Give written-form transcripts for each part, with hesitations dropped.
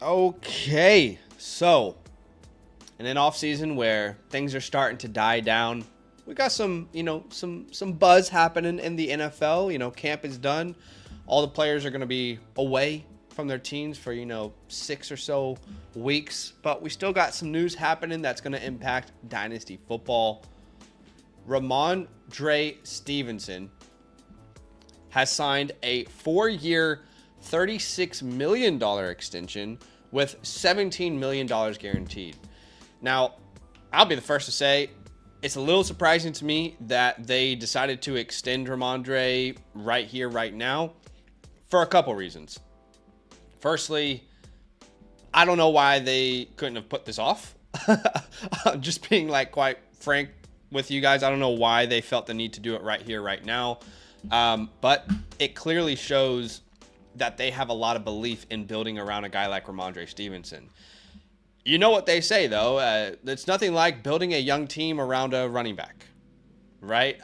Okay, so in an off season where things are starting to die down, we got some buzz happening in the NFL. Camp is done. All the players are going to be away from their teams for 6 or so weeks, but we still got some news happening that's going to impact Dynasty football. Rhamondre Stevenson has signed a 4-year, $36 million extension with $17 million guaranteed. Now, I'll be the first to say it's a little surprising to me that they decided to extend Rhamondre right here, right now, for a couple reasons. Firstly, I don't know why they couldn't have put this off. Just being quite frank with you guys, I don't know why they felt the need to do it right here, right now. But it clearly shows that they have a lot of belief in building around a guy like Rhamondre Stevenson. You know what they say, though. It's nothing like building a young team around a running back, right?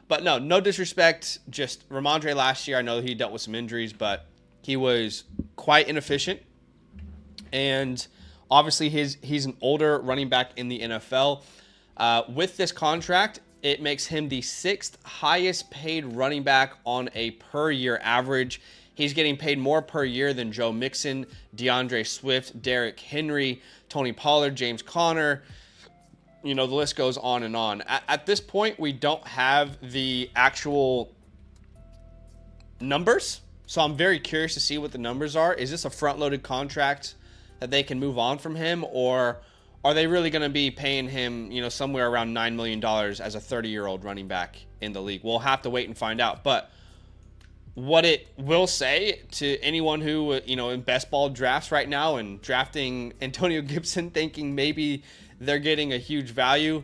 But no disrespect. Just Rhamondre last year, I know he dealt with some injuries, but he was quite inefficient. And obviously, he's an older running back in the NFL. With this contract, it makes him the 6th highest paid running back on a per year average. He's getting paid more per year than Joe Mixon, DeAndre Swift, Derrick Henry, Tony Pollard, James Conner. The list goes on and on. At this point, we don't have the actual numbers. So I'm very curious to see what the numbers are. Is this a front-loaded contract that they can move on from him? Or are they really going to be paying him, somewhere around $9 million as a 30-year-old running back in the league? We'll have to wait and find out. But what it will say to anyone who, in best ball drafts right now and drafting Antonio Gibson thinking maybe they're getting a huge value,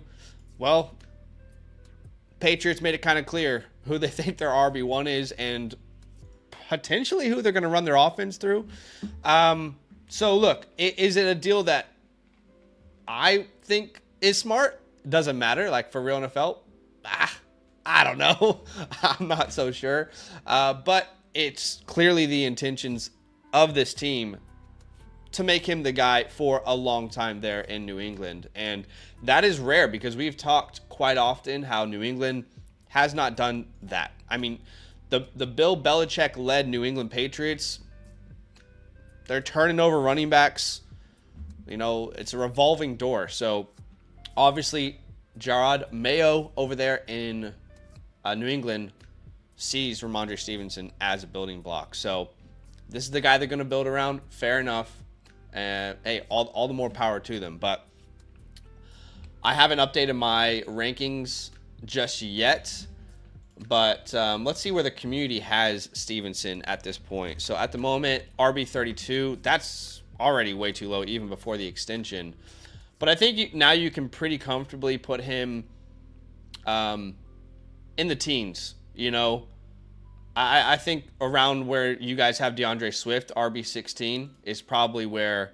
well, Patriots made it kind of clear who they think their RB1 is and potentially who they're going to run their offense through. So look, is it a deal that I think is smart? Doesn't matter. For real NFL, I don't know. I'm not so sure. But it's clearly the intentions of this team to make him the guy for a long time there in New England. And that is rare because we've talked quite often how New England has not done that. I mean, the Bill Belichick-led New England Patriots, they're turning over running backs. It's a revolving door. So, obviously, Gerard Mayo over there in New England sees Rhamondre Stevenson as a building block. So, this is the guy they're going to build around. Fair enough. And, hey, all the more power to them. But I haven't updated my rankings just yet. But let's see where the community has Stevenson at this point. So, at the moment, RB32, that's already way too low even before the extension. But I think now you can pretty comfortably put him in the teens. I think around where you guys have DeAndre Swift, RB16 is probably where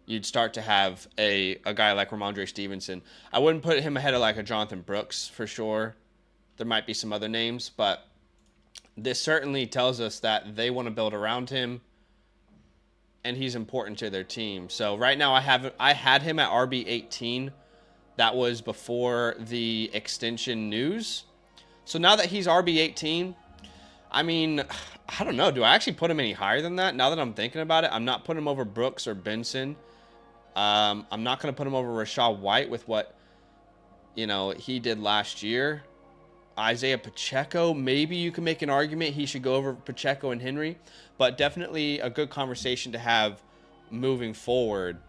you'd start to have a guy like Rhamondre Stevenson. I wouldn't put him ahead of a Jonathan Brooks for sure. There might be some other names, but this certainly tells us that they want to build around him and he's important to their team. So right now I had him at RB18. That was before the extension news. So now that he's RB18, I mean, I don't know. Do I actually put him any higher than that? Now that I'm thinking about it, I'm not putting him over Brooks or Benson. I'm not going to put him over Rachaad White with what, he did last year. Isaiah Pacheco, maybe you can make an argument he should go over Pacheco and Henry, but definitely a good conversation to have moving forward.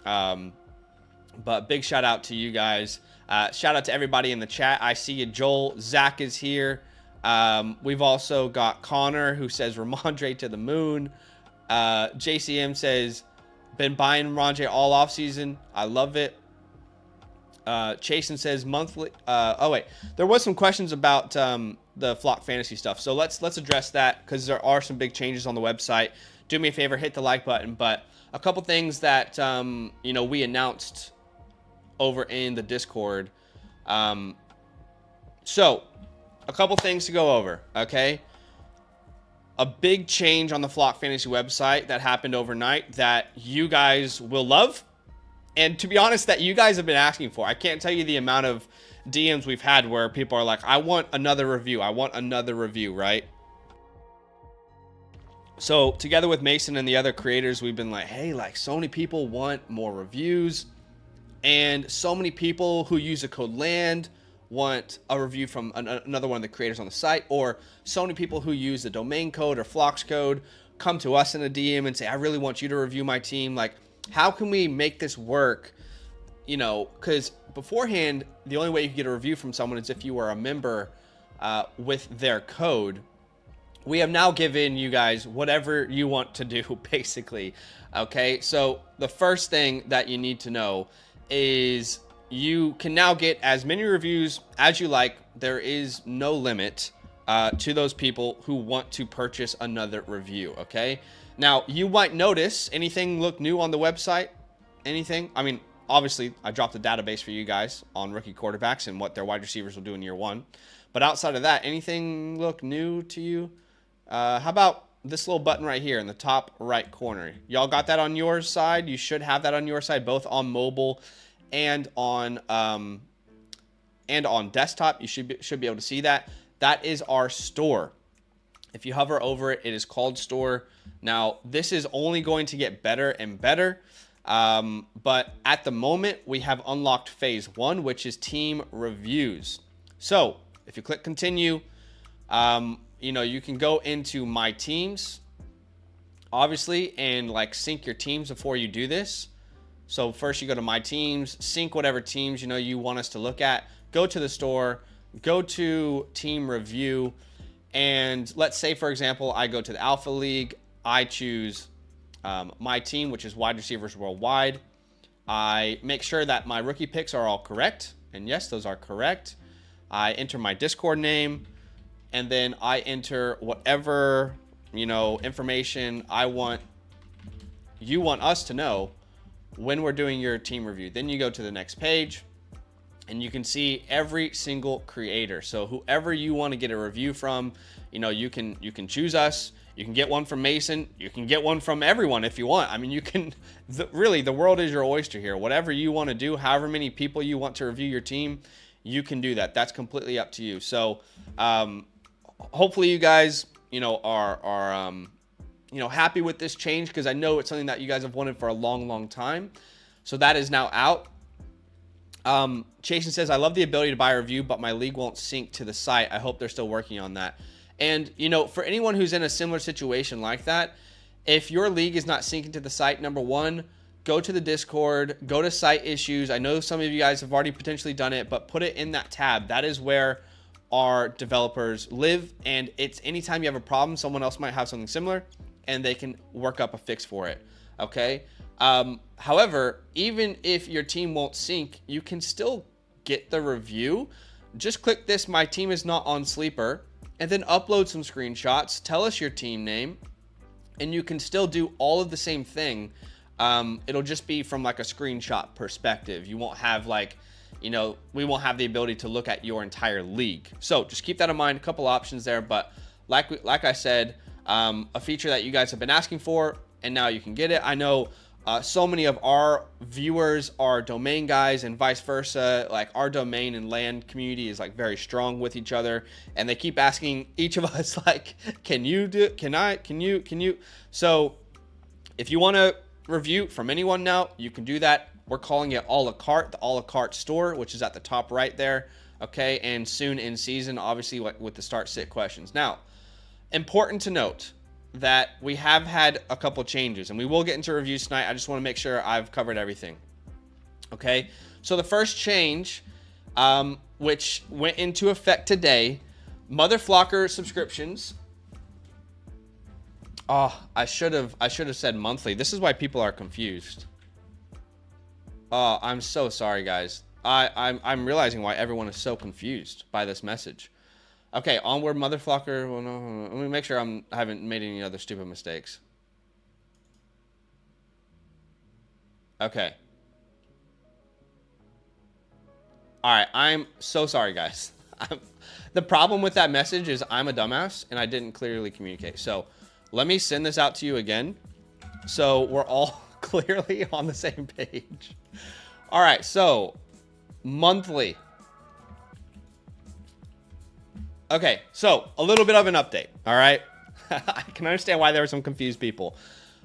But big shout out to you guys. Shout out to everybody in the chat. I see you, Joel. Zach is here. We've also got Connor who says Rhamondre to the moon. JCM says, been buying Rhamondre all off season. I love it. Chasen says monthly. There was some questions about the Flock Fantasy stuff. So let's address that because there are some big changes on the website. Do me a favor, hit the like button. But a couple things that we announced over in the Discord. So a couple things to go over. Okay. a big change on the Flock Fantasy website that happened overnight that you guys will love. And to be honest, that you guys have been asking for. I can't tell you the amount of DMs we've had where people are like, I want another review. I want another review, right? So together with Mason and the other creators, we've been like, hey, like so many people want more reviews. And so many people who use the code LAND want a review from another one of the creators on the site, or so many people who use the domain code or Flocks code come to us in a DM and say, I really want you to review my team. Like, how can we make this work? You know, because beforehand, the only way you could get a review from someone is if you were a member with their code. We have now given you guys whatever you want to do, basically. Okay, so the first thing that you need to know is you can now get as many reviews as you like. There is no limit to those people who want to purchase another review, okay? Now, you might notice anything look new on the website, anything. I mean, obviously, I dropped a database for you guys on rookie quarterbacks and what their wide receivers will do in year one. But outside of that, anything look new to you? How about this little button right here in the top right corner? Y'all got that on your side? You should have that on your side, both on mobile and on desktop. You should be able to see that. That is our store. If you hover over it, it is called Store. Now, this is only going to get better and better. But at the moment, we have unlocked phase 1, which is team reviews. So if you click continue, you know, you can go into my teams, obviously, and like sync your teams before you do this. So first you go to my teams, sync whatever teams, you know, you want us to look at, go to the store, go to team review. And let's say, for example, I go to the Alpha League, I choose my team, which is wide receivers worldwide. I make sure that my rookie picks are all correct. And yes, those are correct. I enter my Discord name, and then I enter whatever, you know, information you want us to know when we're doing your team review. Then you go to the next page and you can see every single creator. So whoever you want to get a review from, you know, you can choose us. You can get one from Mason. You can get one from everyone if you want. I mean, you can, really, the world is your oyster here. Whatever you want to do, however many people you want to review your team, you can do that. That's completely up to you. So hopefully you guys, you know, are you know, happy with this change, because I know it's something that you guys have wanted for a long, long time. So that is now out. Chasen says, I love the ability to buy a review, but my league won't sync to the site. I hope they're still working on that. And, you know, for anyone who's in a similar situation like that, if your league is not syncing to the site, number one, go to the Discord, go to site issues. I know some of you guys have already potentially done it, but put it in that tab. That is where our developers live. And it's anytime you have a problem, someone else might have something similar and they can work up a fix for it. Okay. However, even if your team won't sync, you can still get the review. Just click this, my team is not on Sleeper, and then upload some screenshots, tell us your team name, and you can still do all of the same thing. It'll just be from like a screenshot perspective. You won't have like, you know, we won't have the ability to look at your entire league. So just keep that in mind. A couple options there, but like I said, a feature that you guys have been asking for, and now you can get it. I know so many of our viewers are domain guys and vice versa. Like our domain and land community is like very strong with each other, and they keep asking each of us like, can you do it? Can you? So if you want to review from anyone now, you can do that. We're calling it a la carte, the a la carte store, which is at the top right there. Okay. And soon in season, obviously with the start sit questions. Now, important to note that we have had a couple changes, and we will get into reviews tonight. I just want to make sure I've covered everything. Okay, so the first change, which went into effect today, Mother Flocker subscriptions. Oh, I should have said monthly. This is why people are confused. Oh, I'm so sorry, guys. I'm realizing why everyone is so confused by this message. Okay, onward, Mother Flocker. Well, no, let me make sure I haven't made any other stupid mistakes. Okay. All right, I'm so sorry, guys. The problem with that message is I'm a dumbass and I didn't clearly communicate. So let me send this out to you again, so we're all clearly on the same page. All right, so monthly. Okay, so a little bit of an update, all right? I can understand why there were some confused people.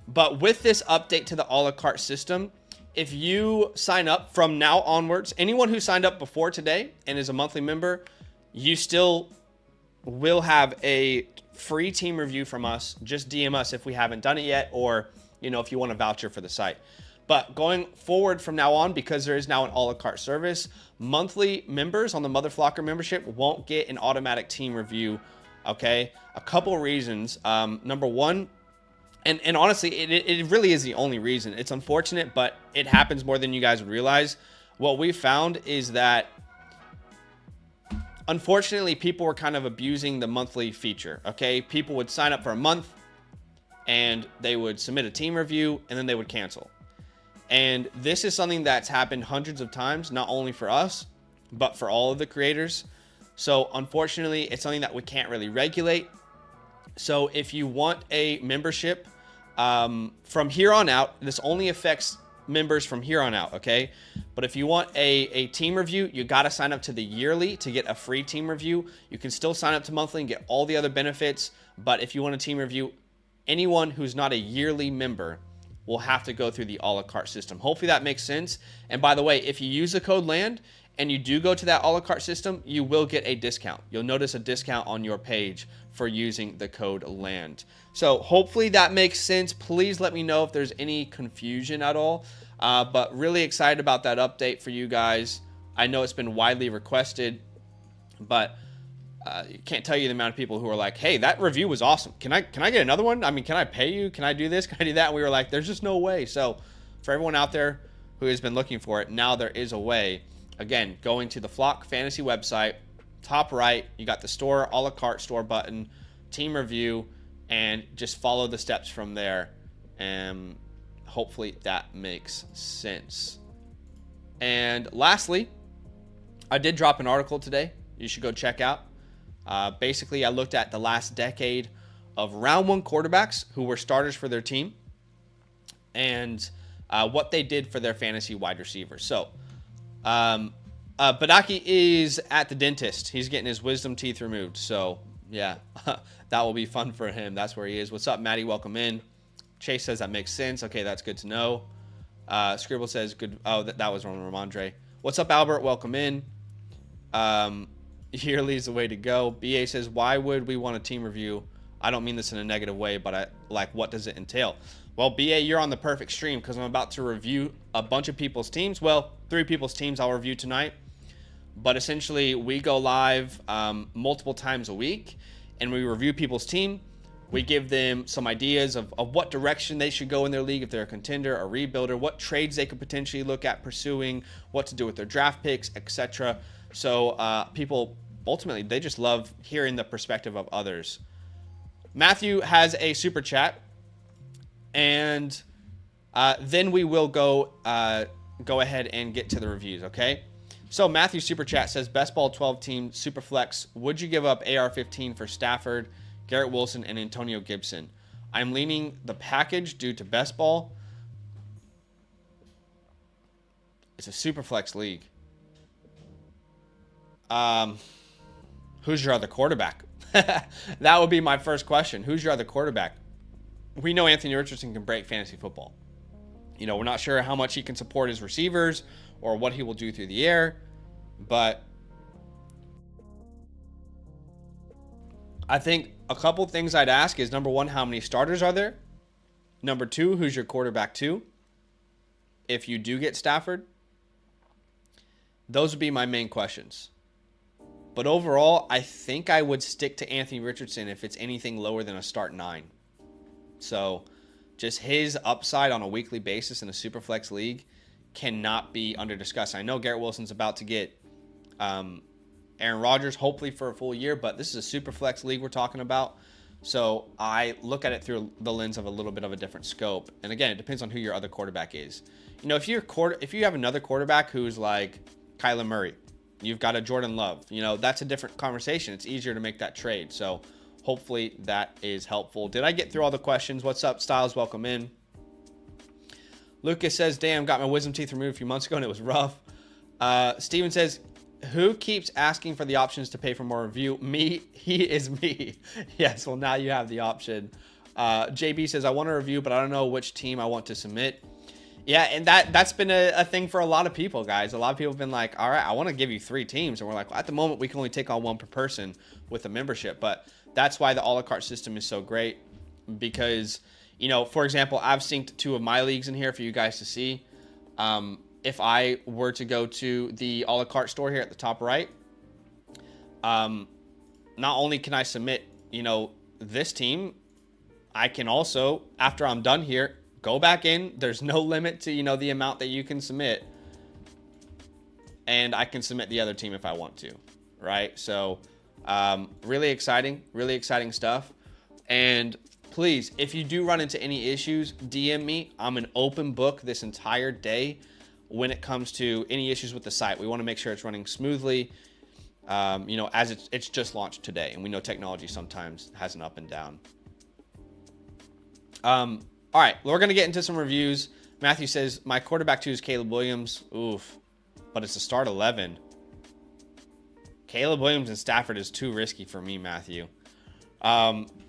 But with this update to the a la carte system, if you sign up from now onwards, anyone who signed up before today and is a monthly member, you still will have a free team review from us. Just DM us if we haven't done it yet, or if you want a voucher for the site. But going forward from now on, because there is now an a la carte service, monthly members on the Mother Flocker membership won't get an automatic team review. Okay, a couple reasons. Number one, and honestly, it really is the only reason. It's unfortunate, but it happens more than you guys would realize. What we found is that, unfortunately, people were kind of abusing the monthly feature. Okay, people would sign up for a month and they would submit a team review and then they would cancel. And this is something that's happened hundreds of times, not only for us, but for all of the creators. So unfortunately, it's something that we can't really regulate. So if you want a membership from here on out, this only affects members from here on out, okay? But if you want a team review, you got to sign up to the yearly to get a free team review. You can still sign up to monthly and get all the other benefits. But if you want a team review, anyone who's not a yearly member will have to go through the a la carte system. Hopefully that makes sense. And by the way, if you use the code LAND and you do go to that a la carte system, you will get a discount. You'll notice a discount on your page for using the code LAND. So hopefully that makes sense. Please let me know if there's any confusion at all. But really excited about that update for you guys. I know it's been widely requested, but can't tell you the amount of people who are like, hey, that review was awesome. Can I get another one? I mean, can I pay you? Can I do this? Can I do that? And we were like, there's just no way. So for everyone out there who has been looking for it, now there is a way. Again, going to the Flock Fantasy website, top right, you got the store, a la carte store button, team review, and just follow the steps from there. And hopefully that makes sense. And lastly, I did drop an article today you should go check out. Basically, I looked at the last decade of round one quarterbacks who were starters for their team and what they did for their fantasy wide receivers. So Badake is at the dentist. He's getting his wisdom teeth removed. So yeah, that will be fun for him. That's where he is. What's up, Maddie? Welcome in. Chase says that makes sense. Okay, that's good to know. Scribble says good. Oh, that was Rhamondre. What's up, Albert? Welcome in. Yearly's the way to go. BA says, why would we want a team review? I don't mean this in a negative way, but what does it entail? Well, BA, you're on the perfect stream because I'm about to review a bunch of people's teams. Well, 3 people's teams I'll review tonight. But essentially, we go live multiple times a week, and we review people's team. We give them some ideas of what direction they should go in their league if they're a contender, a rebuilder, what trades they could potentially look at pursuing, what to do with their draft picks, etc. So people, ultimately, they just love hearing the perspective of others. Matthew has a super chat, and then we will go ahead and get to the reviews, okay? So Matthew's super chat says, best ball 12 team super flex. Would you give up AR-15 for Stafford, Garrett Wilson, and Antonio Gibson? I'm leaning the package due to best ball. It's a super flex league. Who's your other quarterback? That would be my first question. Who's your other quarterback? We know Anthony Richardson can break fantasy football. You know, we're not sure how much he can support his receivers or what he will do through the air, but I think a couple things I'd ask is, number one, how many starters are there? Number two, who's your quarterback two? If you do get Stafford, those would be my main questions. But overall, I think I would stick to Anthony Richardson if it's anything lower than a start 9. So just his upside on a weekly basis in a super flex league cannot be under discussion. I know Garrett Wilson's about to get Aaron Rodgers, hopefully for a full year, but this is a super flex league we're talking about. So I look at it through the lens of a little bit of a different scope. And again, it depends on who your other quarterback is. You know, if you have another quarterback who's like Kyler Murray, you've got a Jordan Love. You know, that's a different conversation. It's easier to make that trade. So hopefully that is helpful. Did I get through all the questions? What's up, Styles? Welcome in. Lucas says, damn, got my wisdom teeth removed a few months ago and it was rough. Steven says, who keeps asking for the options to pay for more review? Me. He is me. Yes, well, now you have the option. JB says, I want a review, but I don't know which team I want to submit. Yeah, and that's been a thing for a lot of people, guys. A lot of people have been like, all right, I want to give you 3 teams. And we're like, well, at the moment, we can only take on 1 per person with a membership. But that's why the a la carte system is so great. Because, you know, for example, I've synced 2 of my leagues in here for you guys to see. If I were to go to the a la carte store here at the top right, not only can I submit, you know, this team, I can also, after I'm done here, go back in. There's no limit to, you know, the amount that you can submit. And I can submit the other team if I want to, right? So, really exciting stuff. And please, if you do run into any issues, DM me. I'm an open book this entire day when it comes to any issues with the site. We want to make sure it's running smoothly, you know, as it's just launched today. And we know technology sometimes has an up and down. All right, we're going to get into some reviews. Matthew says, my quarterback 2 is Caleb Williams. Oof, but it's a start 11. Caleb Williams and Stafford is too risky for me, Matthew.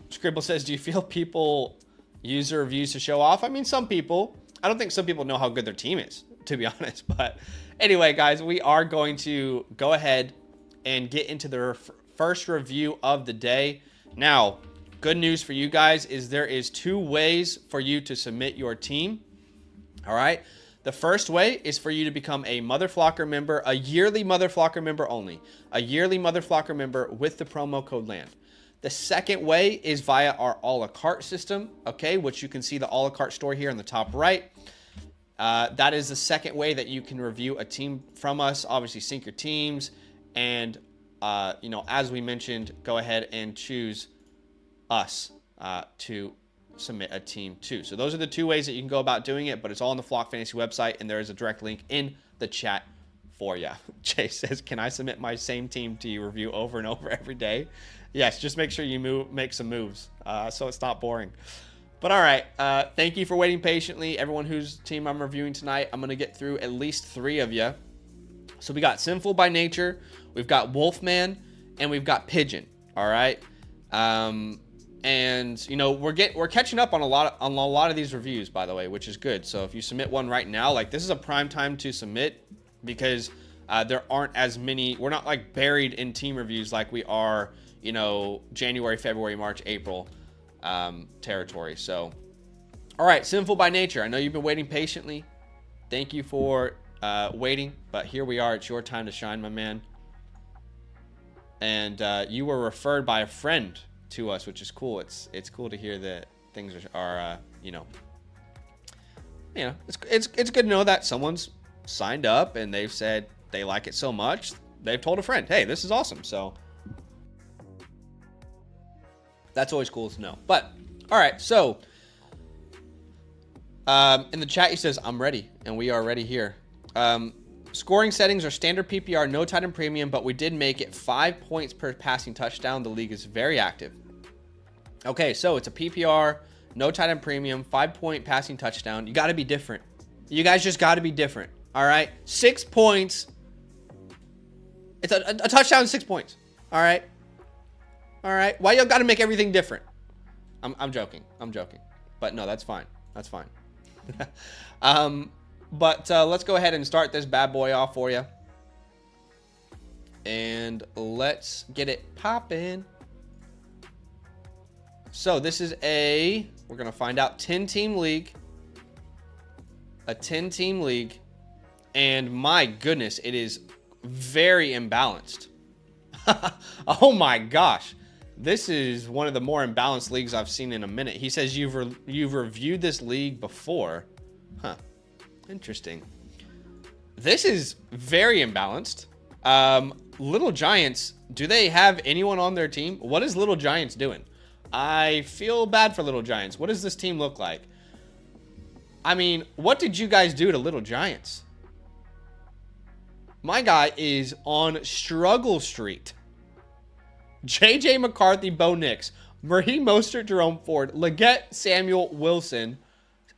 Scribble says, do you feel people use their reviews to show off? I mean, some people. I don't think some people know how good their team is, to be honest. But anyway, guys, we are going to go ahead and get into the first review of the day. Now, good news for you guys is there is 2 ways for you to submit your team. All right. The first way is for you to become a Motherflocker member, a yearly Motherflocker member only, a yearly Motherflocker member with the promo code LAND. The second way is via our a la carte system, okay, which you can see the a la carte store here in the top right. That is the second way that you can review a team from us. Obviously, sync your teams, and you know, as we mentioned, go ahead and choose us to submit a team too. So those are the 2 ways that you can go about doing it, but it's all on the Flock Fantasy website, and there is a direct link in the chat for you. Jay says, can I submit my same team to you review over and over every day? Yes, just make sure you make some moves so it's not boring. But all right, thank you for waiting patiently. Everyone whose team I'm reviewing tonight, I'm going to get through at least 3 of you. So we got SinfulByNature, we've got Wolfman, and we've got Pigeon. All right. And you know, we're catching up on a lot of these reviews, by the way, which is good. So if you submit one right now, like, this is a prime time to submit, because there aren't as many. We're not like buried in team reviews like we are, you know, January, February, March, April territory. So, all right, SinfulByNature, I know you've been waiting patiently. Thank you for waiting, but here we are. It's your time to shine, my man. And you were referred by a friend to us, which is cool. It's cool to hear that things are you know, it's good to know that someone's signed up and they've said they like it so much they've told a friend, hey, this is awesome. So that's always cool to know. But all right, so in the chat he says, I'm ready, and we are ready here. Scoring settings are standard PPR, no tight end premium, but we did make it 5 points per passing touchdown. The league is very active. Okay, so it's a PPR, no tight end premium, 5-point passing touchdown. You got to be different. You guys just got to be different. All right, 6 points. It's a touchdown, 6 points. All right. All right. Why y'all got to make everything different? I'm joking. I'm joking. But no, that's fine. That's fine. But let's go ahead and start this bad boy off for you. And let's get it popping. So this is we're going to find out, 10-team league. A 10-team league. And my goodness, it is very imbalanced. Oh my gosh. This is one of the more imbalanced leagues I've seen in a minute. He says you've reviewed this league before. Huh. Interesting. This is very imbalanced. Little Giants, do they have anyone on their team? What is Little Giants doing? I feel bad for Little Giants. What does this team look like? I mean, what did you guys do to Little Giants? My guy is on struggle street. J.J. McCarthy, Bo Nix, Raheem Mostert, Jerome Ford, Leggett, Samuel Wilson,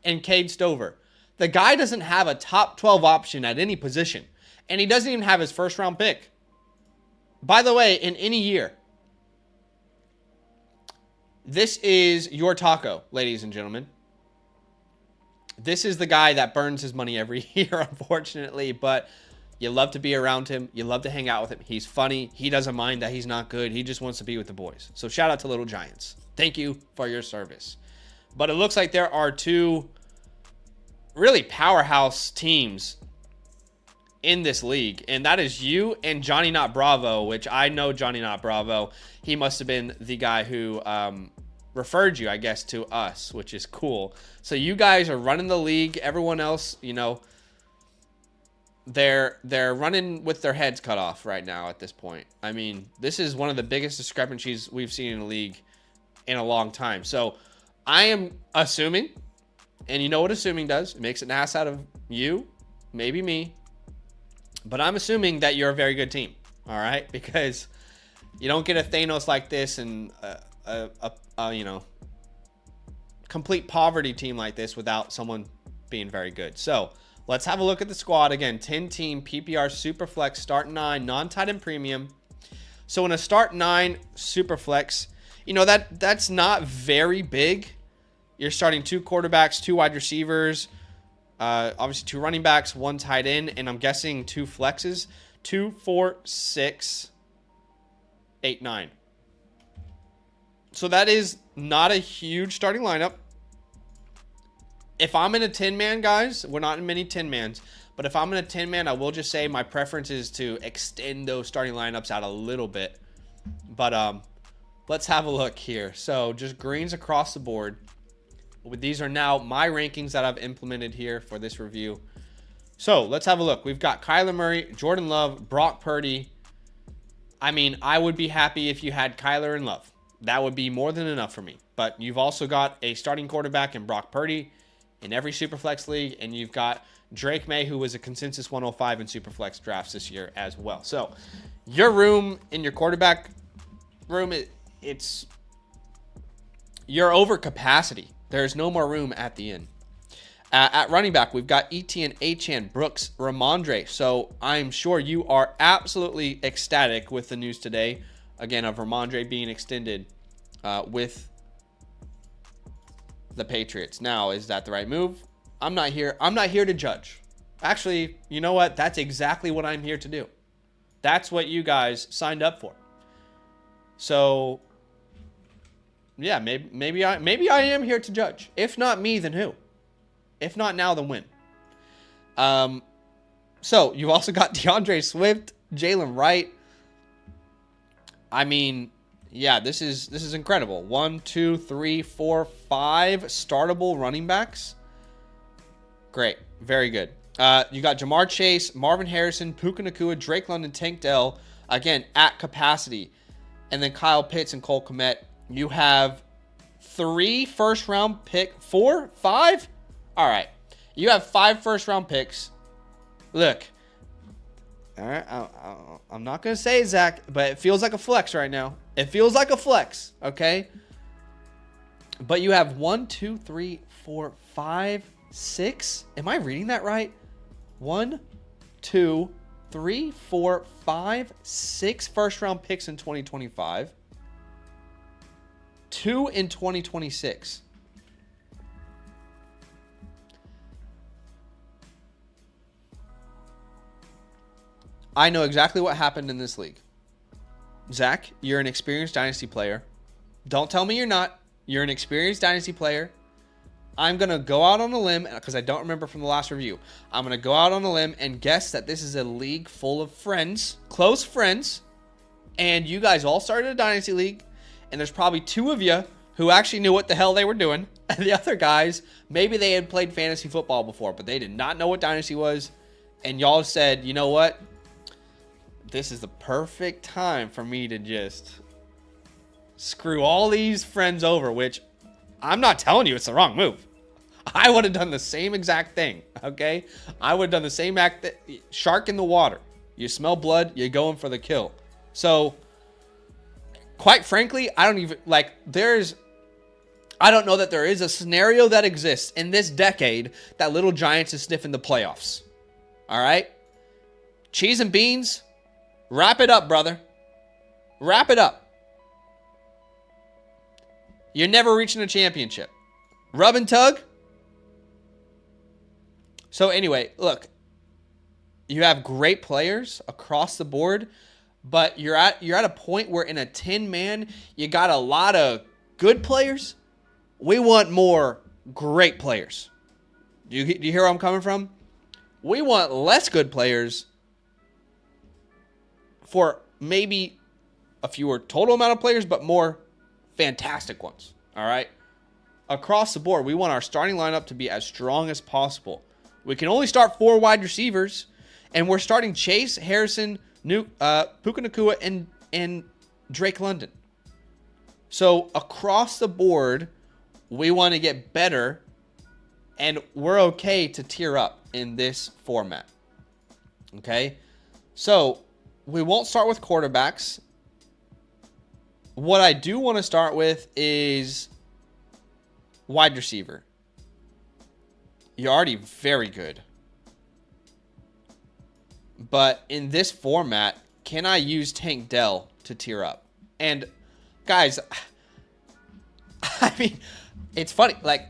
and Cade Stover. The guy doesn't have a top 12 option at any position. And he doesn't even have his first round pick. By the way, in any year. This is your taco, ladies and gentlemen. This is the guy that burns his money every year, unfortunately. But you love to be around him. You love to hang out with him. He's funny. He doesn't mind that he's not good. He just wants to be with the boys. So shout out to Little Giants. Thank you for your service. But it looks like there are two really powerhouse teams in this league, and that is you and Johnny Not Bravo, which I know Johnny Not Bravo. He must have been the guy who referred you, I guess, to us, which is cool. So you guys are running the league. Everyone else, you know, they're running with their heads cut off right now at this point. I mean, this is one of the biggest discrepancies we've seen in the league in a long time. So I am assuming, and you know what assuming does. It makes an ass out of you, maybe me. But I'm assuming that you're a very good team, all right? Because you don't get a Thanos like this and you know, complete poverty team like this without someone being very good. So let's have a look at the squad again. 10-team PPR Superflex Start 9 non-tight end premium. So in a Start 9 Superflex, you know that's not very big. You're starting 2 quarterbacks, 2 wide receivers. Obviously 2 running backs, 1 tight end, and I'm guessing 2 flexes. 2, 4, 6, 8, 9. So that is not a huge starting lineup. If I'm in a 10-man, guys, we're not in many 10-mans, but if I'm in a 10-man, I will just say my preference is to extend those starting lineups out a little bit. But let's have a look here. So just greens across the board. These are now my rankings that I've implemented here for this review. So let's have a look. We've got Kyler Murray, Jordan Love, Brock Purdy. I mean, I would be happy if you had Kyler and Love. That would be more than enough for me. But you've also got a starting quarterback in Brock Purdy in every Superflex league. And you've got Drake May, who was a consensus 105 in Superflex drafts this year as well. So your room in your quarterback room, you're over capacity. There's no more room at the end. At running back, we've got Etienne, Achane, Brooks, Rhamondre. So I'm sure you are absolutely ecstatic with the news today, again, of Rhamondre being extended with the Patriots. Now, is that the right move? I'm not here to judge. Actually, you know what? That's exactly what I'm here to do. That's what you guys signed up for. So yeah, maybe I am here to judge. If not me, then who? If not now, then when? So you've also got DeAndre Swift, Jalen Wright. I mean, yeah, this is incredible. 1, 2, 3, 4, 5 startable running backs. Great, very good. You got Jamar Chase, Marvin Harrison, Puka Nacua, Drake London, Tank Dell, again at capacity, and then Kyle Pitts and Cole Kmet. You have 3 first-round pick, 4, 5? All right. You have 5 first-round picks. Look. All right. I'm not going to say it, Zach, but it feels like a flex right now. It feels like a flex, okay? But you have 1, 2, 3, 4, 5, 6. Am I reading that right? 1, 2, 3, 4, 5, 6 first-round picks in 2025. 2 in 2026. I know exactly what happened in this league. Zach, you're an experienced Dynasty player. Don't tell me you're not. You're an experienced Dynasty player. I'm going to go out on a limb, because I don't remember from the last review. I'm going to go out on a limb and guess that this is a league full of friends, close friends, and you guys all started a Dynasty league. And there's probably 2 of you who actually knew what the hell they were doing. And the other guys, maybe they had played fantasy football before, but they did not know what Dynasty was. And y'all said, you know what? This is the perfect time for me to just screw all these friends over, which I'm not telling you it's the wrong move. I would have done the same exact thing, okay? I would have done the same act, shark in the water. You smell blood, you're going for the kill. So, quite frankly, I don't know that there is a scenario that exists in this decade that Little Giants is sniffing the playoffs. All right? Cheese and beans, wrap it up, brother. Wrap it up. You're never reaching a championship. Rub and tug. So anyway, look. You have great players across the board, but you're at a point where in a 10-man, you got a lot of good players. We want more great players. Do you hear where I'm coming from? We want less good players for maybe a fewer total amount of players, but more fantastic ones. All right? Across the board, we want our starting lineup to be as strong as possible. We can only start 4 wide receivers, and we're starting Chase, Harrison, Puka Nacua, and Drake London. So across the board, we want to get better, and we're okay to tier up in this format. Okay? So we won't start with quarterbacks. What I do want to start with is wide receiver. You're already very good. But in this format, can I use Tank Dell to tier up? And guys, I mean, it's funny. Like,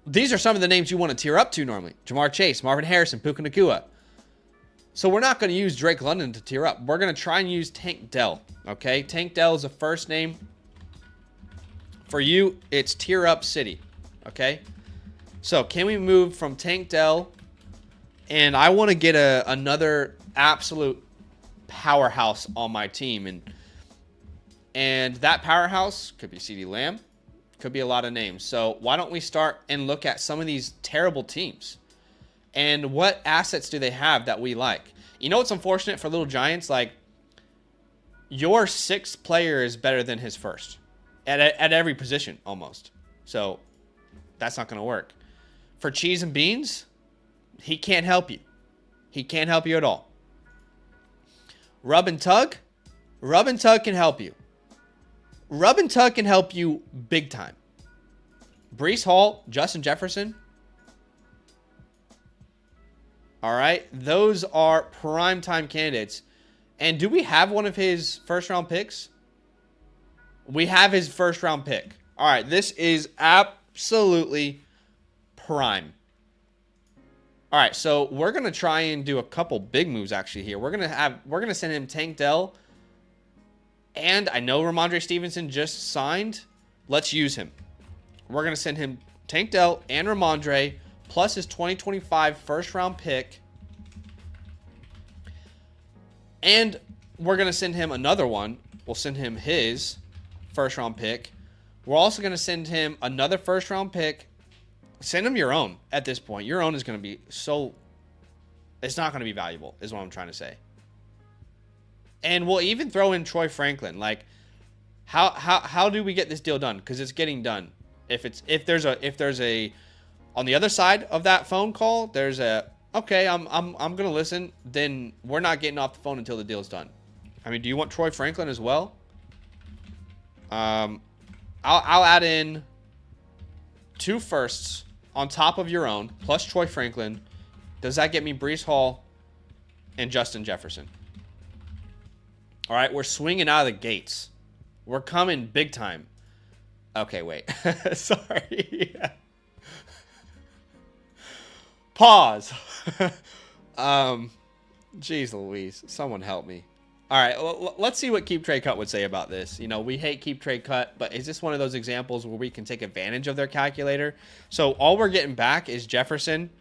these are some of the names you want to tier up to normally. Jamar Chase, Marvin Harrison, Puka Nacua. So we're not going to use Drake London to tier up. We're going to try and use Tank Dell. Okay? Tank Dell is a first name. For you, it's tier up city. Okay? So can we move from Tank Dell? And I want to get another absolute powerhouse on my team. And that powerhouse could be CeeDee Lamb. Could be a lot of names. So why don't we start and look at some of these terrible teams? And what assets do they have that we like? You know what's unfortunate for Little Giants? Like, your 6th player is better than his first. At every position, almost. So, that's not going to work. For Cheese and Beans, he can't help you. He can't help you at all. Rub and Tug can help you. Rub and Tug can help you big time. Breece Hall, Justin Jefferson. All right. Those are primetime candidates. And do we have one of his first-round picks? We have his first-round pick. All right. This is absolutely prime. All right. So we're going to try and do a couple big moves actually here. We're going to send him Tank Dell. And I know Rhamondre Stevenson just signed. Let's use him. We're going to send him Tank Dell and Rhamondre plus his 2025 first-round pick. And we're going to send him another one. We'll send him his first-round pick. We're also going to send him another first-round pick. Send him your own at this point. Your own is going to be so... It's not going to be valuable, is what I'm trying to say. And we'll even throw in Troy Franklin. Like, how do we get this deal done? Because it's getting done. If there's a on the other side of that phone call, there's a okay, I'm gonna listen. Then we're not getting off the phone until the deal's done. I mean, do you want Troy Franklin as well? I'll add in 2 firsts on top of your own plus Troy Franklin. Does that get me Breece Hall and Justin Jefferson? All right, we're swinging out of the gates. We're coming big time. Okay, wait. Sorry. Pause. Jeez Louise. Someone help me. All right, let's see what Keep Trade Cut would say about this. You know, we hate Keep Trade Cut, but is this one of those examples where we can take advantage of their calculator? So all we're getting back is Jefferson.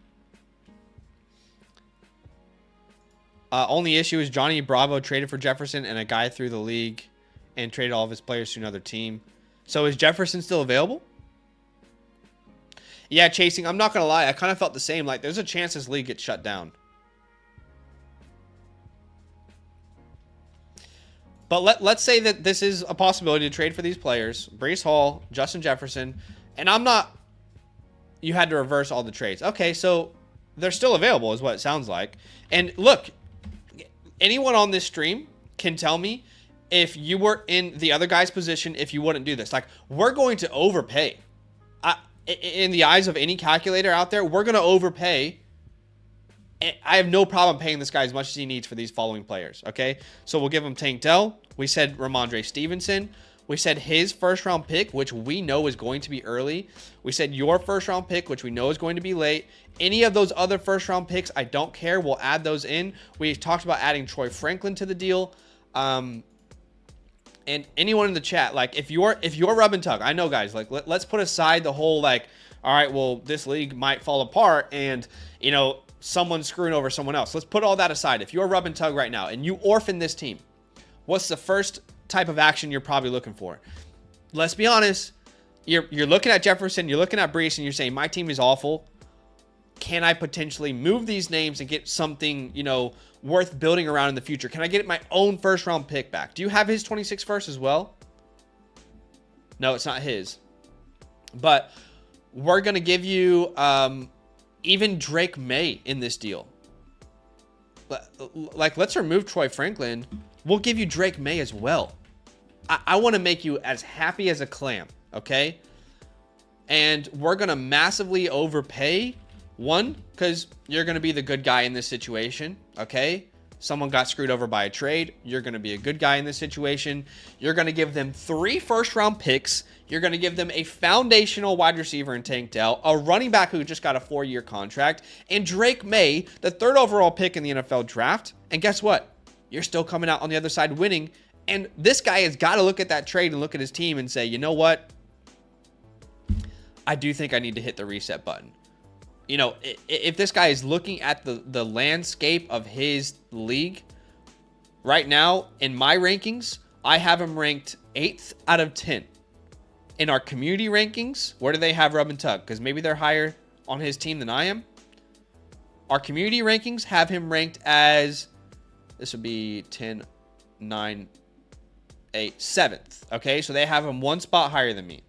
Only issue is Johnny Bravo traded for Jefferson, and a guy through the league and traded all of his players to another team. So is Jefferson still available? Yeah, Chasing, I'm not going to lie. I kind of felt the same. Like, there's a chance this league gets shut down. But let's say that this is a possibility to trade for these players. Breece Hall, Justin Jefferson. And I'm not... You had to reverse all the trades. Okay, so they're still available is what it sounds like. And look, anyone on this stream can tell me if you were in the other guy's position, if you wouldn't do this. Like, we're going to overpay. In the eyes of any calculator out there, we're going to overpay. And I have no problem paying this guy as much as he needs for these following players, okay? So we'll give him Tank Dell. We said Rhamondre Stevenson. We said his first-round pick, which we know is going to be early. We said your first-round pick, which we know is going to be late. Any of those other first-round picks, I don't care. We'll add those in. We talked about adding Troy Franklin to the deal. And anyone in the chat, like, if you're rub and tug, I know, guys, like, let's put aside the whole, like, all right, well, this league might fall apart and, you know, someone's screwing over someone else. Let's put all that aside. If you're rub and tug right now and you orphan this team, what's the first type of action you're probably looking for? Let's be honest. You're looking at Jefferson, you're looking at Brees, and you're saying, my team is awful. Can I potentially move these names and get something, you know, worth building around in the future? Can I get my own first-round pick back? Do you have his 26 first as well? No, it's not his. But we're going to give you even Drake May in this deal. Like, let's remove Troy Franklin. We'll give you Drake May as well. I want to make you as happy as a clam, okay? And we're going to massively overpay. One, because you're going to be the good guy in this situation, okay? Someone got screwed over by a trade. You're going to be a good guy in this situation. You're going to give them 3 first-round picks. You're going to give them a foundational wide receiver in Tank Dell, a running back who just got a 4-year contract, and Drake May, the 3rd overall pick in the NFL draft. And guess what? You're still coming out on the other side winning. And this guy has got to look at that trade and look at his team and say, you know what? I do think I need to hit the reset button. You know, if this guy is looking at the landscape of his league right now, in my rankings, I have him ranked 8th out of 10. In our community rankings, where do they have Rub and Tug? Because maybe they're higher on his team than I am. Our community rankings have him ranked as, this would be 10, 9, 8, 7th. Okay, so they have him 1 spot higher than me.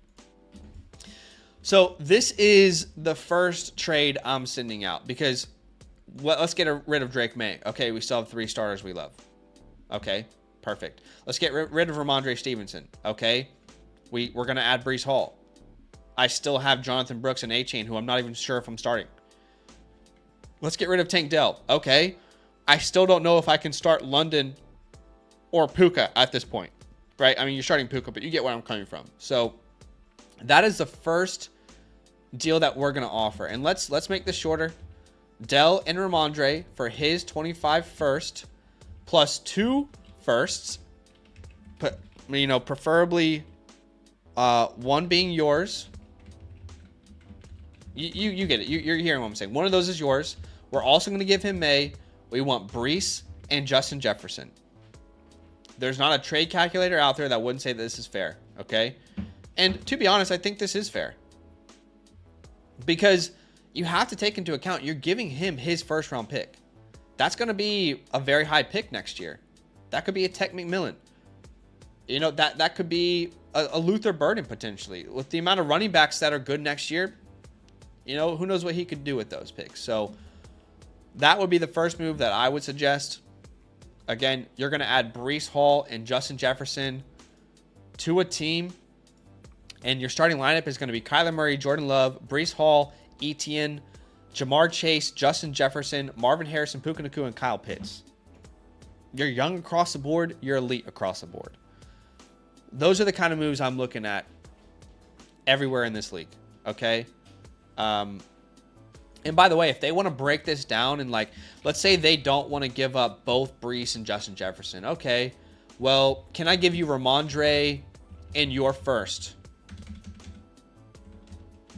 So this is the first trade I'm sending out because let's get rid of Drake May. Okay, we still have 3 starters we love. Okay, perfect. Let's get rid of Rhamondre Stevenson. Okay, we're going to add Brees Hall. I still have Jonathan Brooks and A-Chain, who I'm not even sure if I'm starting. Let's get rid of Tank Dell. Okay, I still don't know if I can start London or Puka at this point. Right? I mean, you're starting Puka, but you get where I'm coming from. So that is the first deal that we're going to offer. And let's make this shorter. Dell and Rhamondre for his 25 first plus 2 firsts. But, you know, preferably one being yours. You get it. You're hearing what I'm saying. One of those is yours. We're also going to give him May. We want Brees and Justin Jefferson. There's not a trade calculator out there that wouldn't say that this is fair, okay? And to be honest, I think this is fair. Because you have to take into account you're giving him his first-round pick. That's going to be a very high pick next year. That could be a Tech McMillan. You know, that could be a Luther Burden potentially. With the amount of running backs that are good next year, you know, who knows what he could do with those picks. So that would be the first move that I would suggest. Again, you're going to add Brees Hall and Justin Jefferson to a team. And your starting lineup is going to be Kyler Murray, Jordan Love, Brees Hall, Etienne, Jamar Chase, Justin Jefferson, Marvin Harrison, Puka Nacua, and Kyle Pitts. You're young across the board. You're elite across the board. Those are the kind of moves I'm looking at everywhere in this league. Okay? And by the way, if they want to break this down and, like, let's say they don't want to give up both Brees and Justin Jefferson. Okay, well, can I give you Rhamondre in your first?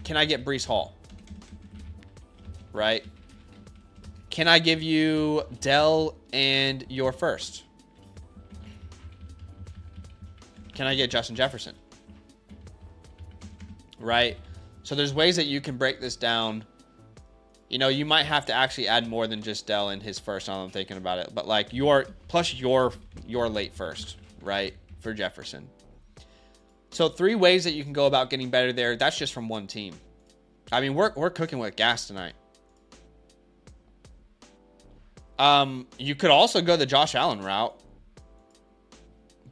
Can I get Brees Hall? Right? Can I give you Dell and your first? Can I get Justin Jefferson? Right? So there's ways that you can break this down. You know, you might have to actually add more than just Dell in his first, now I'm thinking about it. But, like, plus your late first, right, for Jefferson. So 3 ways that you can go about getting better there. That's just from one team. I mean, we're cooking with gas tonight. You could also go the Josh Allen route,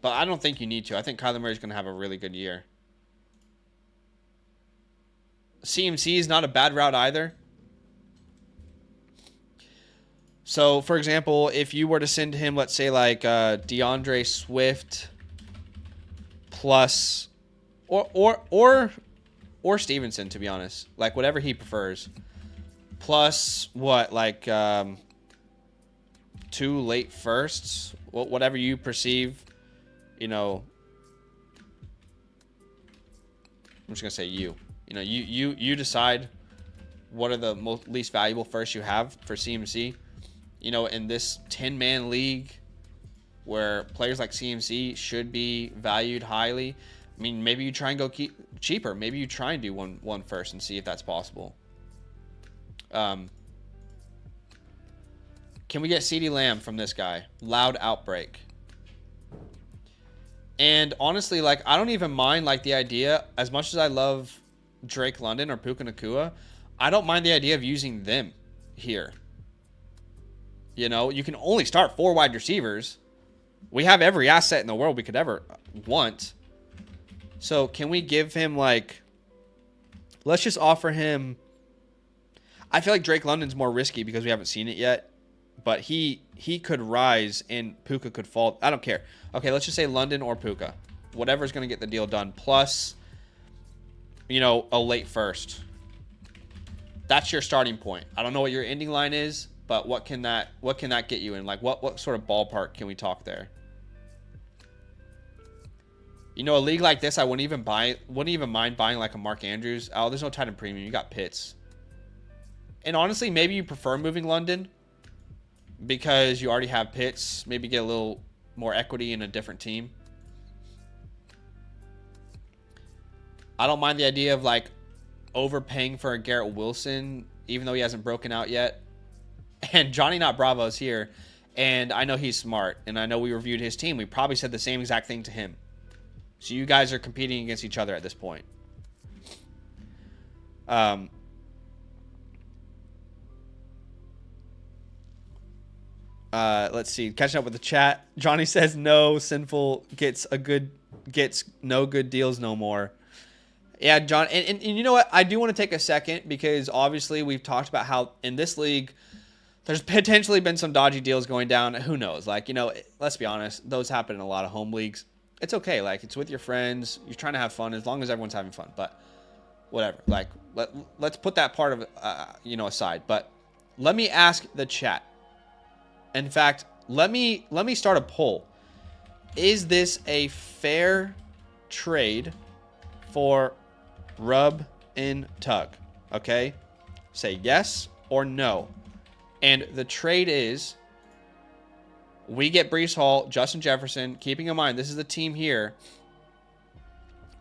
but I don't think you need to. I think Kyler Murray's going to have a really good year. CMC is not a bad route either. So, for example, if you were to send him, let's say, like DeAndre Swift plus, or Stevenson, to be honest, like whatever he prefers, plus what, like 2 late firsts, whatever you perceive, you know. I'm just gonna say you know, you decide what are the least valuable firsts you have for CMC. You know, in this 10-man league where players like CMC should be valued highly, I mean, maybe you try and go cheaper. Maybe you try and do one first and see if that's possible. Can we get CeeDee Lamb from this guy? Loud outbreak. And honestly, like, I don't even mind, like, the idea, as much as I love Drake London or Puka Nacua, I don't mind the idea of using them here. You know, you can only start 4 wide receivers. We have every asset in the world we could ever want. So can we give him, like, let's just offer him. I feel like Drake London's more risky because we haven't seen it yet. But he could rise and Puka could fall. I don't care. Okay, let's just say London or Puka. Whatever's going to get the deal done. Plus, you know, a late first. That's your starting point. I don't know what your ending line is, but what can that get you in? Like, what sort of ballpark can we talk there? You know, a league like this, I wouldn't even mind buying like a Mark Andrews. Oh, there's no tight end premium. You got Pitts. And honestly, maybe you prefer moving London because you already have Pitts. Maybe get a little more equity in a different team. I don't mind the idea of like overpaying for a Garrett Wilson, even though he hasn't broken out yet. And Johnny Not Bravo is here, and I know he's smart, and I know we reviewed his team. We probably said the same exact thing to him. So you guys are competing against each other at this point. Let's see. Catching up with the chat. Johnny says no. Sinful gets no good deals no more. Yeah, John. And you know what? I do want to take a second because obviously we've talked about how in this league there's potentially been some dodgy deals going down. Who knows? Like, you know, let's be honest. Those happen in a lot of home leagues. It's okay. Like, it's with your friends. You're trying to have fun as long as everyone's having fun. But whatever. Like, let's put that part of it, aside. But let me ask the chat. In fact, let me start a poll. Is this a fair trade for Rub and Tug? Okay? Say yes or no. And the trade is we get Breece Hall, Justin Jefferson, keeping in mind this is the team here.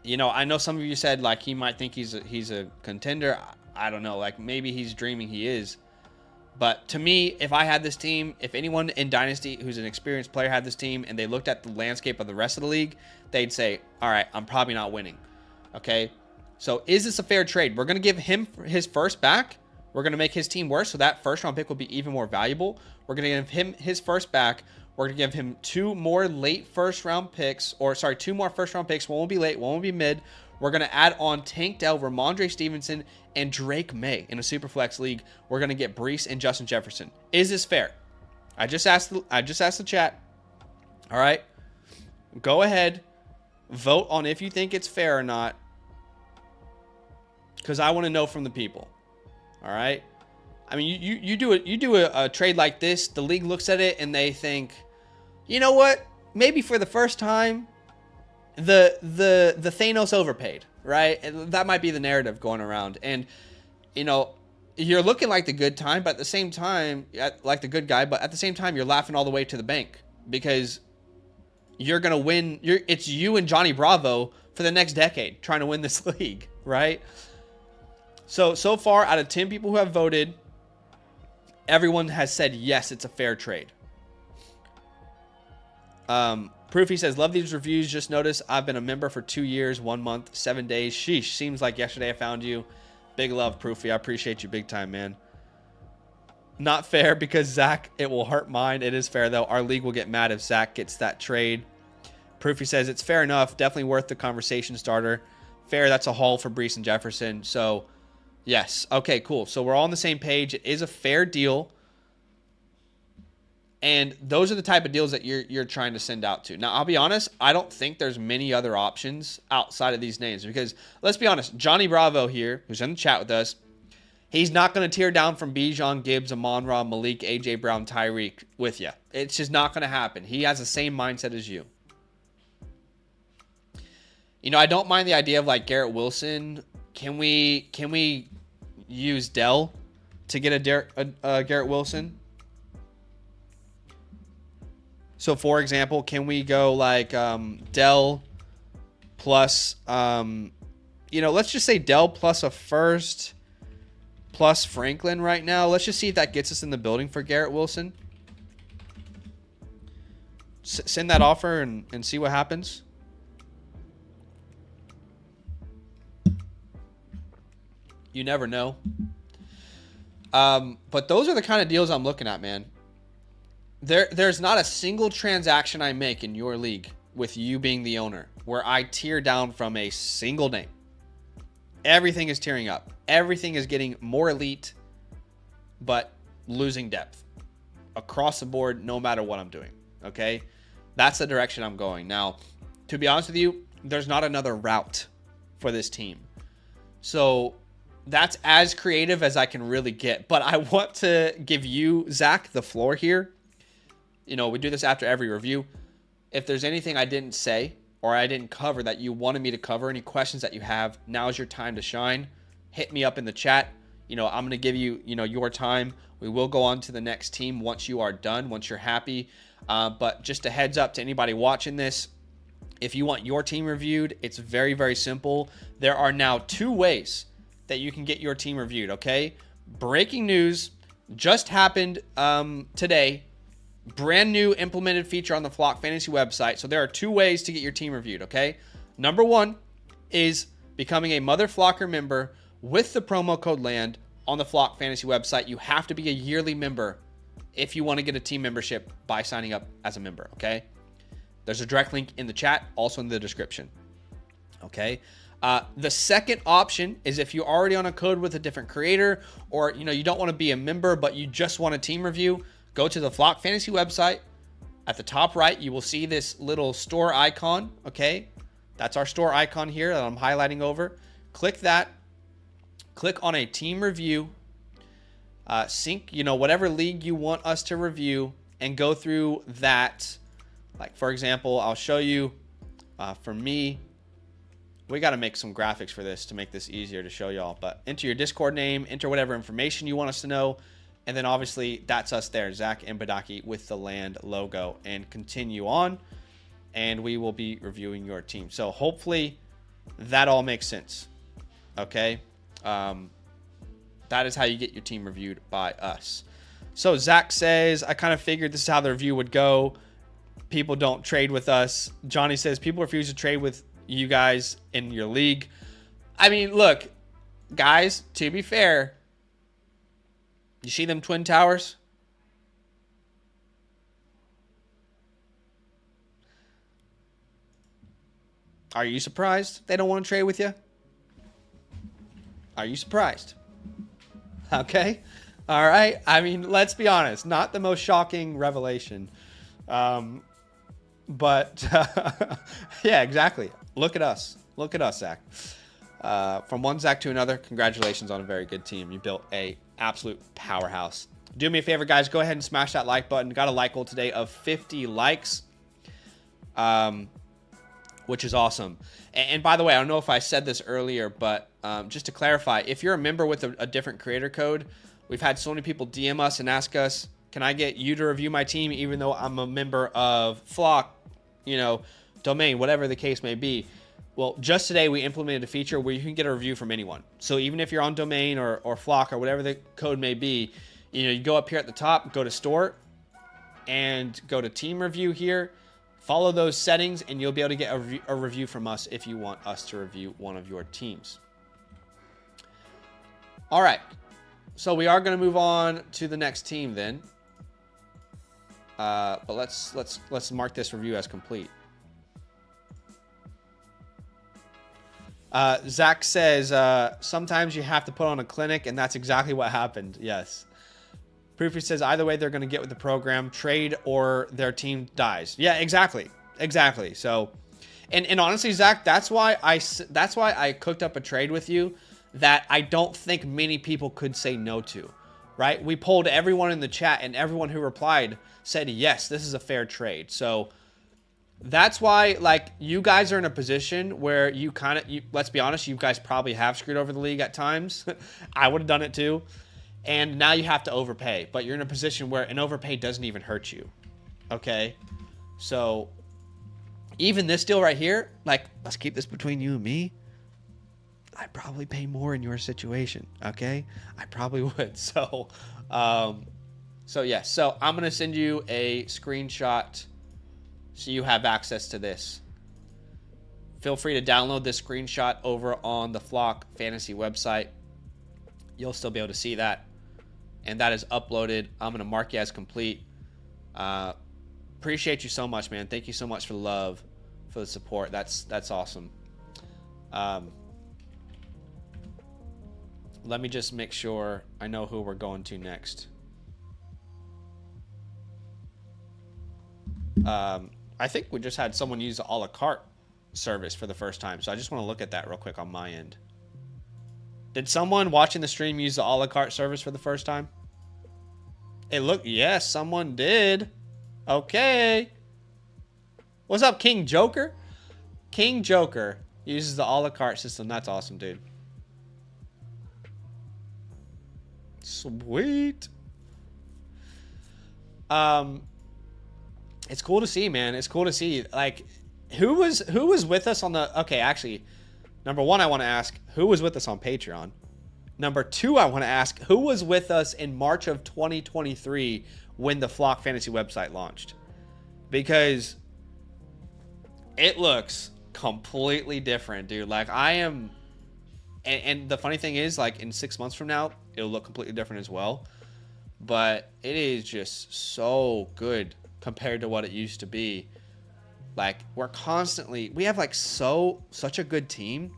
You know, I know some of you said like he might think he's a contender. I don't know, like maybe he's dreaming he is. But to me, if I had this team, if anyone in Dynasty who's an experienced player had this team and they looked at the landscape of the rest of the league, they'd say, all right, I'm probably not winning. Okay? So is this a fair trade? We're going to give him his first back. We're going to make his team worse, so that first round pick will be even more valuable. We're going to give him his first back. We're going to give him 2 more late first round picks, 2 more first round picks. One will be late, one will be mid. We're going to add on Tank Dell, Rhamondre Stevenson, and Drake May in a Superflex league. We're going to get Breece and Justin Jefferson. Is this fair? I just asked the chat. All right. Go ahead. Vote on if you think it's fair or not. Because I want to know from the people. All right. I mean, you do a trade like this. The league looks at it and they think, you know what? Maybe for the first time, the Thanos overpaid, right? And that might be the narrative going around. And you know, you're looking like the good time, but at the same time, like the good guy, but at the same time, you're laughing all the way to the bank because you're gonna win. It's you and Johnny Bravo for the next decade trying to win this league, right? So far, out of 10 people who have voted, everyone has said, yes, it's a fair trade. Proofy says, love these reviews. Just noticed I've been a member for 2 years, 1 month, 7 days. Sheesh. Seems like yesterday I found you. Big love, Proofy. I appreciate you big time, man. Not fair because Zach, it will hurt mine. It is fair, though. Our league will get mad if Zach gets that trade. Proofy says it's fair enough. Definitely worth the conversation starter. Fair, that's a haul for Brees and Jefferson. So, yes. Okay, cool. So, we're all on the same page. It is a fair deal. And those are the type of deals that you're trying to send out to. Now, I'll be honest, I don't think there's many other options outside of these names. Because, let's be honest, Johnny Bravo here, who's in the chat with us, he's not going to tear down from Pigeon, Gibbs, Rhamondre, Malik, A.J. Brown, Tyreek with you. It's just not going to happen. He has the same mindset as you. You know, I don't mind the idea of like Garrett Wilson. Can we use Dell to get a Garrett Wilson? So, for example, can we go like Dell plus, let's just say Dell plus a first plus Franklin right now. Let's just see if that gets us in the building for Garrett Wilson. Send that offer and see what happens. You never know. But those are the kind of deals I'm looking at, man. There's not a single transaction I make in your league with you being the owner where I tear down from a single name. Everything is tearing up. Everything is getting more elite, but losing depth across the board, no matter what I'm doing. Okay? That's the direction I'm going. Now, to be honest with you, there's not another route for this team. So that's as creative as I can really get. But I want to give you, Zach, the floor here. You know, we do this after every review. If there's anything I didn't say or I didn't cover that you wanted me to cover, any questions that you have, now's your time to shine. Hit me up in the chat. You know, I'm going to give you, your time. We will go on to the next team once you are done, once you're happy. But just a heads up to anybody watching this, if you want your team reviewed, it's very, very simple. There are now 2 ways that you can get your team reviewed, okay? Breaking news just happened today. Brand new implemented feature on the Flock Fantasy website. So there are 2 ways to get your team reviewed, okay? Number 1 is becoming a Mother Flocker member with the promo code LAND on the Flock Fantasy website. You have to be a yearly member if you want to get a team membership by signing up as a member, okay? There's a direct link in the chat, also in the description, okay? The second option is if you're already on a code with a different creator or, you don't want to be a member, but you just want a team review, go to the Flock Fantasy website. At the top right, you will see this little store icon, okay? That's our store icon here that I'm highlighting over. Click that. Click on a team review. Sync, whatever league you want us to review and go through that. Like, for example, I'll show you for me. We got to make some graphics for this to make this easier to show y'all. But enter your Discord name, enter whatever information you want us to know. And then obviously that's us there, Zach and Badake with the LAND logo, and continue on. And we will be reviewing your team. So hopefully that all makes sense. Okay. That is how you get your team reviewed by us. So Zach says, I kind of figured this is how the review would go. People don't trade with us. Johnny says people refuse to trade with you guys in your league. I mean, look, guys, to be fair, you see them Twin Towers? Are you surprised they don't want to trade with you? Are you surprised? Okay. All right. I mean, let's be honest. Not the most shocking revelation. But yeah, exactly. Look at us. Look at us, Zach. From one Zach to another, congratulations on a very good team. You built a absolute powerhouse. Do me a favor, guys. Go ahead and smash that like button. Got a like goal today of 50 likes, which is awesome. And by the way, I don't know if I said this earlier, but just to clarify, if you're a member with a different creator code, we've had so many people DM us and ask us, can I get you to review my team even though I'm a member of Flock, domain, whatever the case may be. Well, just today we implemented a feature where you can get a review from anyone. So even if you're on domain or Flock or whatever the code may be, you go up here at the top, go to store, and go to team review here. Follow those settings, and you'll be able to get a review from us if you want us to review one of your teams. All right. So we are going to move on to the next team then. But let's mark this review as complete. Zach says, sometimes you have to put on a clinic, and that's exactly what happened. Yes. Proofy says, either way, they're going to get with the program, trade or their team dies. Yeah, exactly. Exactly. So, and honestly, Zach, that's why I cooked up a trade with you that I don't think many people could say no to, right? We polled everyone in the chat, and everyone who replied said, yes, this is a fair trade. So that's why, like, you guys are in a position where you kind of, let's be honest, you guys probably have screwed over the league at times. I would have done it too. And now you have to overpay, but you're in a position where an overpay doesn't even hurt you. Okay. So even this deal right here, like, let's keep this between you and me. I'd probably pay more in your situation. Okay. I probably would. So, yes. So I'm going to send you a screenshot so you have access to this. Feel free to download this screenshot over on the Flock Fantasy website. You'll still be able to see that. And that is uploaded. I'm going to mark you as complete. Appreciate you so much, man. Thank you so much for the love, for the support. That's awesome. Let me just make sure I know who we're going to next. I think we just had someone use the a la carte service for the first time. So I just want to look at that real quick on my end. Did someone watching the stream use the a la carte service for the first time? Yes, someone did. Okay. What's up, King Joker? King Joker uses the a la carte system. That's awesome, dude. Sweet. It's cool to see, man. It's cool to see. Like, who was with us on the... Okay, actually, number one, I want to ask, who was with us on Patreon? Number two, I want to ask, who was with us in March of 2023 when the Flock Fantasy website launched? Because it looks completely different, dude. Like, I am... And the funny thing is, like, in 6 months from now, it'll look completely different as well. But it is just so good compared to what it used to be. Like, we have like such a good team.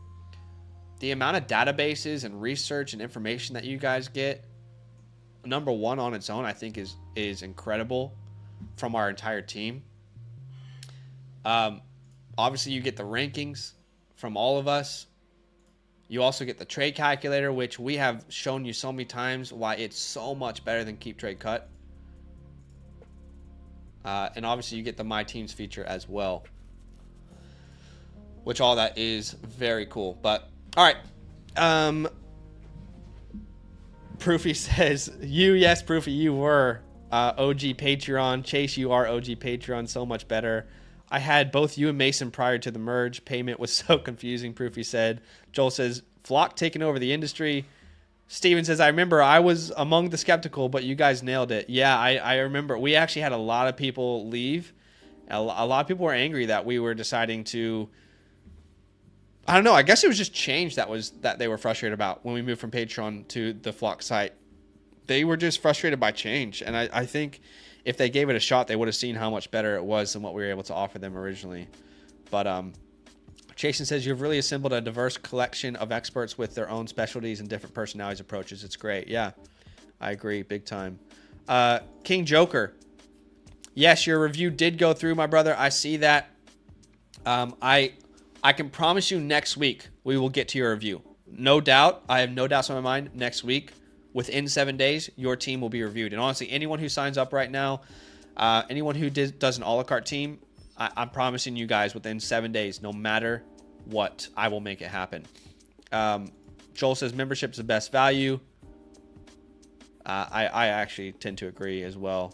The amount of databases and research and information that you guys get, number one on its own, I think is incredible from our entire team. Obviously you get the rankings from all of us. You also get the trade calculator, which we have shown you so many times why it's so much better than Keep Trade Cut. And obviously you get the My Teams feature as well, which all that is very cool. But all right. Proofy says, yes, Proofy, you were OG Patreon. Chase, you are OG Patreon, so much better. I had both you and Mason prior to the merge. Payment was so confusing, Proofy said. Joel says, Flock taking over the industry. Steven says, I remember I was among the skeptical, but you guys nailed it. Yeah, I remember. We actually had a lot of people leave. A lot of people were angry that we were deciding to... I don't know. I guess it was just change that they were frustrated about when we moved from Patreon to the Flock site. They were just frustrated by change. And I think if they gave it a shot, they would have seen how much better it was than what we were able to offer them originally. But Jason says, you've really assembled a diverse collection of experts with their own specialties and different personalities approaches. It's great. Yeah, I agree. Big time. King Joker. Yes, your review did go through, my brother. I see that. I can promise you next week we will get to your review. No doubt. I have no doubts in my mind. Next week, within 7 days, your team will be reviewed. And honestly, anyone who signs up right now, anyone who does an a la carte team, I'm promising you guys within 7 days, no matter what, I will make it happen. Joel says membership is the best value. I actually tend to agree as well.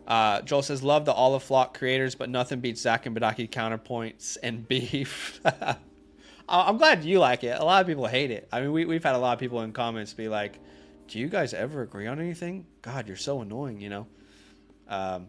Joel says, love the Olive Flock creators, but nothing beats Zach and Badake counterpoints and beef. I'm glad you like it. A lot of people hate it. I mean, we've had a lot of people in comments be like, do you guys ever agree on anything? God, you're so annoying, you know?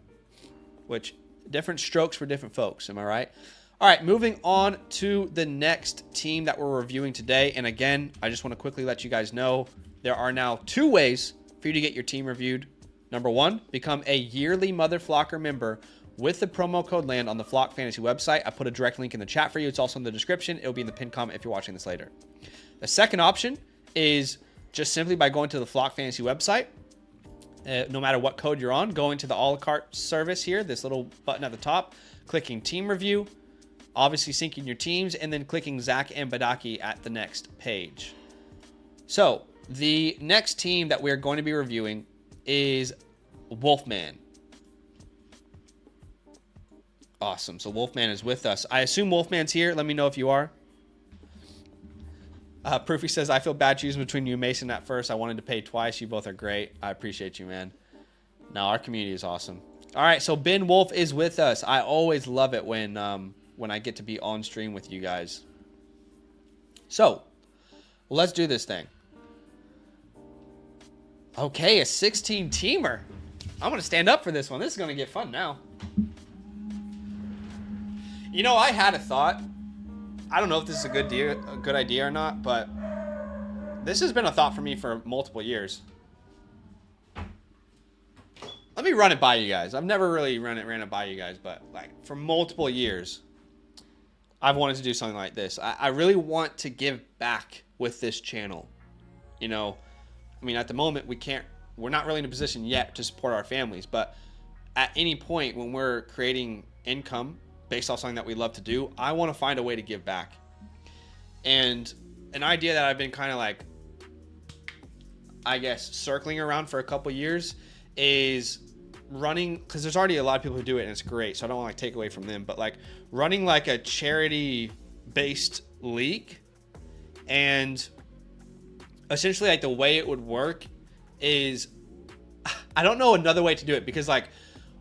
Which, different strokes for different folks. Am I right? All right, moving on to the next team that we're reviewing today. And again, I just want to quickly let you guys know there are now 2 ways for you to get your team reviewed. Number 1, become a yearly Mother Flocker member with the promo code LAND on the Flock Fantasy website. I put a direct link in the chat for you. It's also in the description. It'll be in the pinned comment if you're watching this later. The second option is just simply by going to the Flock Fantasy website. No matter what code you're on, going to the a la carte service here, this little button at the top, clicking team review, obviously syncing your teams, and then clicking Zach and Badake at the next page. So the next team that we're going to be reviewing is Wolfman. Awesome. So Wolfman is with us. I assume Wolfman's here. Let me know if you are. Proofy says, I feel bad choosing between you and Mason at first. I wanted to pay twice. You both are great. I appreciate you, man. No, our community is awesome. All right, so Ben Wolf is with us. I always love it when I get to be on stream with you guys. So, let's do this thing. Okay, a 16-teamer. I'm going to stand up for this one. This is going to get fun now. You know, I had a thought. I don't know if this is a good idea or not, but this has been a thought for me for multiple years. Let me run it by you guys. I've never really ran it by you guys, but like for multiple years, I've wanted to do something like this. I really want to give back with this channel. You know, I mean, at the moment we're not really in a position yet to support our families, but at any point when we're creating income based off something that we love to do, I want to find a way to give back. And an idea that I've been kind of like, I guess, circling around for a couple years is running, because there's already a lot of people who do it and it's great, so I don't want to like take away from them, but like running like a charity based league. And essentially like the way it would work is, I don't know another way to do it, because like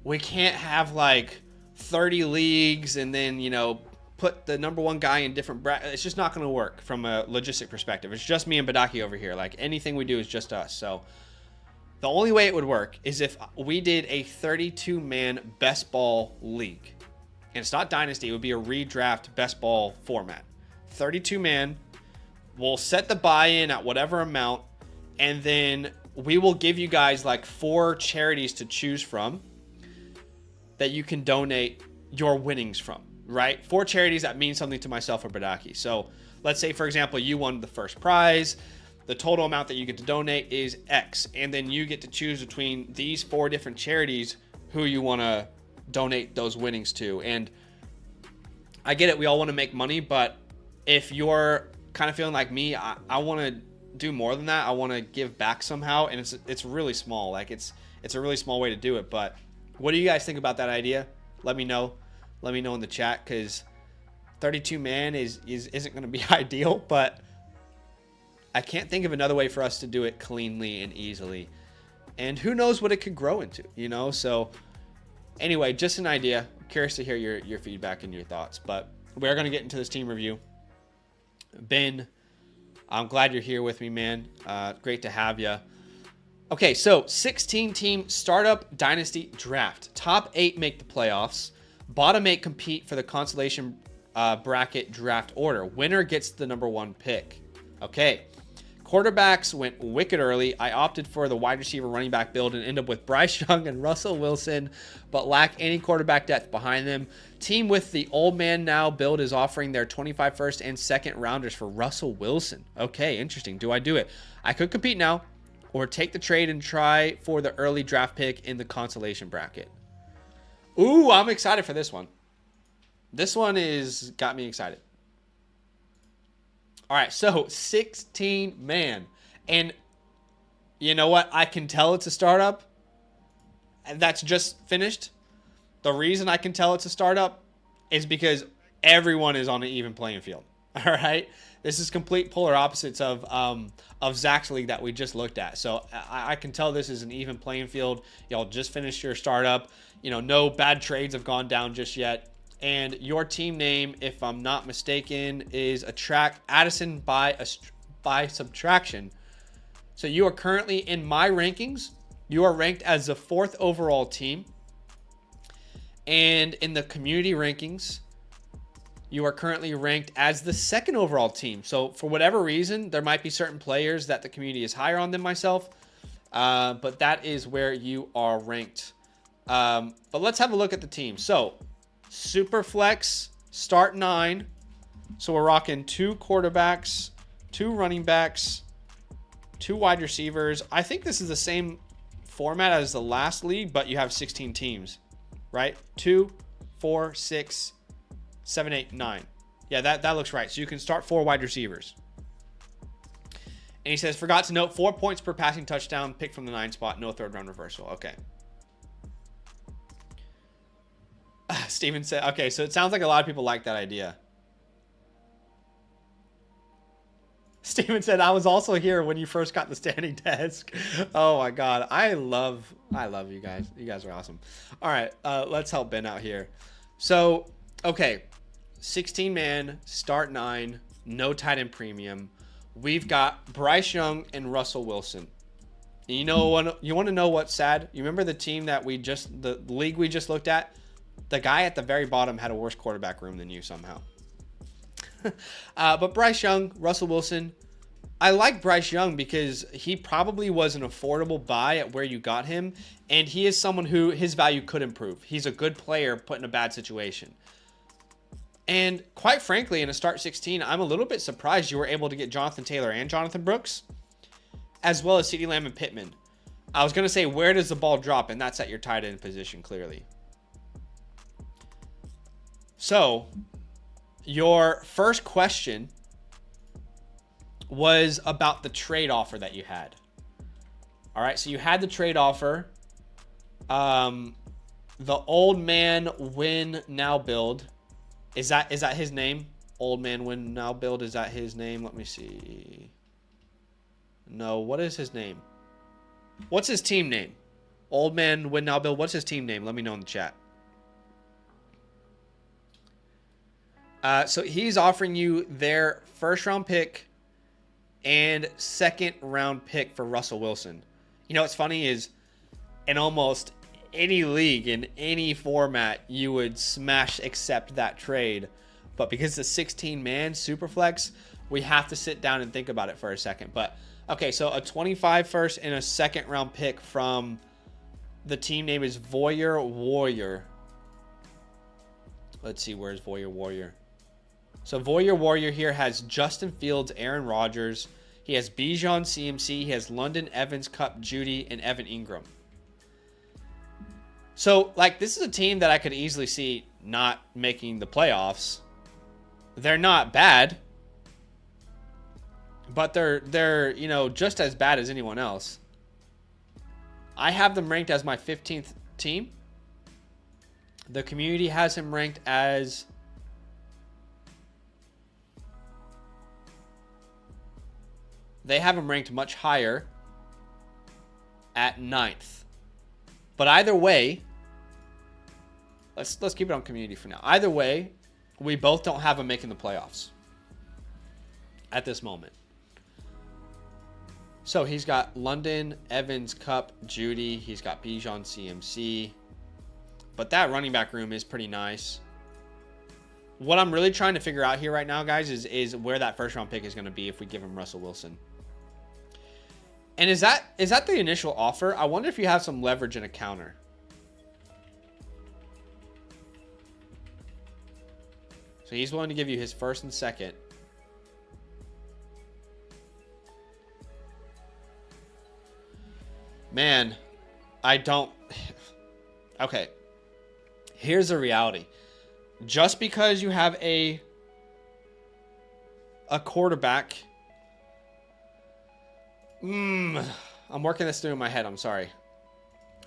we can't have like 30 leagues and then, you know, put the number 1 guy in different brackets. It's just not going to work from a logistic perspective. It's just me and Badake over here. Like anything we do is just us. So the only way it would work is if we did a 32-man best ball league. And it's not Dynasty. It would be a redraft best ball format. 32-man. We'll set the buy-in at whatever amount. And then we will give you guys like 4 charities to choose from that you can donate your winnings from, right? 4 charities that mean something to myself or Badake. So let's say, for example, you won the first prize. The total amount that you get to donate is X. And then you get to choose between these 4 different charities who you want to donate those winnings to. And I get it. We all want to make money. But if you're kind of feeling like me, I want to do more than that. I want to give back somehow. And it's really small. Like it's a really small way to do it. But what do you guys think about that idea? Let me know. Let me know in the chat, because 32-man isn't going to be ideal, but I can't think of another way for us to do it cleanly and easily. And who knows what it could grow into, you know? So anyway, just an idea. I'm curious to hear your feedback and your thoughts, but we are going to get into this team review. Ben, I'm glad you're here with me, man. Great to have you. Okay, so 16-team startup dynasty draft. Top 8 make the playoffs. Bottom 8 compete for the consolation bracket draft order. Winner gets the number 1 pick. Okay, quarterbacks went wicked early. I opted for the wide receiver running back build and ended up with Bryce Young and Russell Wilson, but lack any quarterback depth behind them. Team with the old man now build is offering their 25 first and second rounders for Russell Wilson. Okay, interesting. Do I do it? I could compete now, or take the trade and try for the early draft pick in the consolation bracket. Ooh, I'm excited for this one. This one got me excited. All right, so 16-man. And you know what? I can tell it's a startup. And that's just finished. The reason I can tell it's a startup is because everyone is on an even playing field. All right? This is complete polar opposites of Zach's league that we just looked at. So I can tell this is an even playing field. Y'all just finished your startup. You know, no bad trades have gone down just yet. And your team name, if I'm not mistaken, is Addison by subtraction. So you are currently in my rankings. You are ranked as the 4th overall team. And in the community rankings, you are currently ranked as the 2nd overall team. So for whatever reason, there might be certain players that the community is higher on than myself. But that is where you are ranked. But let's have a look at the team. So super flex, start 9. So we're rocking 2 quarterbacks, 2 running backs, 2 wide receivers. I think this is the same format as the last league, but you have 16 teams, right? 2, 4, 6, 7, 8, 9. Yeah, that looks right. So you can start 4 wide receivers. And he says, forgot to note 4 points per passing touchdown, pick from the 9 spot, no third round reversal. Okay. Steven said, okay, so it sounds like a lot of people like that idea. Steven said, I was also here when you first got the standing desk. Oh my God. I love you guys. You guys are awesome. All right. Let's help Ben out here. So, okay. 16 man, start 9, no tight end premium. We've got Bryce Young and Russell Wilson. And you want to know what's sad? You remember the team that the league we just looked at? The guy at the very bottom had a worse quarterback room than you somehow. But Bryce Young, Russell Wilson, I like Bryce Young because he probably was an affordable buy at where you got him, and he is someone who his value could improve. He's a good player put in a bad situation. And quite frankly, in a start 16, I'm a little bit surprised you were able to get Jonathan Taylor and Jonathan Brooks, as well as CeeDee Lamb and Pittman. I was going to say, where does the ball drop? And that's at your tight end position, clearly. So, your first question was about the trade offer that you had. All right, so you had the trade offer. The old man win now build. Is that his name? Old man win now build. Is that his name? Let me see. No, what is his name? What's his team name? Old man win now build. What's his team name? Let me know in the chat. So he's offering you their first round pick and second round pick for Russell Wilson. You know what's funny is in almost any league, in any format, you would smash accept that trade. But because it's a 16-man Superflex, we have to sit down and think about it for a second. But, okay, so a 25 first and a second round pick from the team name is Voyeur Warrior. Let's see, where's Voyeur Warrior? So Voyeur Warrior here has Justin Fields, Aaron Rodgers. He has Pigeon, CMC. He has London, Evans, Cup, Judy, and Evan Ingram. So, like, this is a team that I could easily see not making the playoffs. They're not bad, but they're just as bad as anyone else. I have them ranked as my 15th team. The community has him ranked as they have him ranked much higher at 9th. But either way, let's keep it on community for now. Either way, we both don't have him making the playoffs at this moment. So he's got London, Evans, Cup, Judy. He's got Pigeon, CMC. But that running back room is pretty nice. What I'm really trying to figure out here right now, guys, is where that first round pick is going to be if we give him Russell Wilson. And is that the initial offer? I wonder if you have some leverage in a counter. So he's willing to give you his first and second. Man, I don't... Okay. Here's the reality. Just because you have a quarterback... I'm working this through in my head. I'm sorry.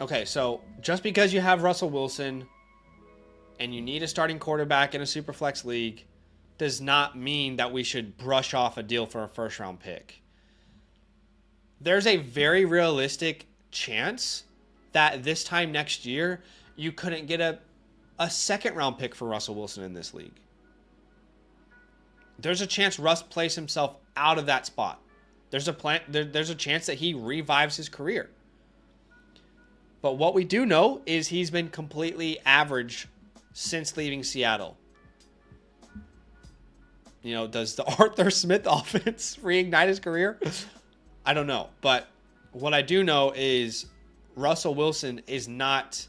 Okay, so just because you have Russell Wilson and you need a starting quarterback in a Superflex league does not mean that we should brush off a deal for a first-round pick. There's a very realistic chance that this time next year you couldn't get a second-round pick for Russell Wilson in this league. There's a chance Russ plays himself out of that spot. There's a chance that he revives his career. But what we do know is he's been completely average since leaving Seattle. does the Arthur Smith offense reignite his career? I don't know. But what I do know is Russell Wilson is not,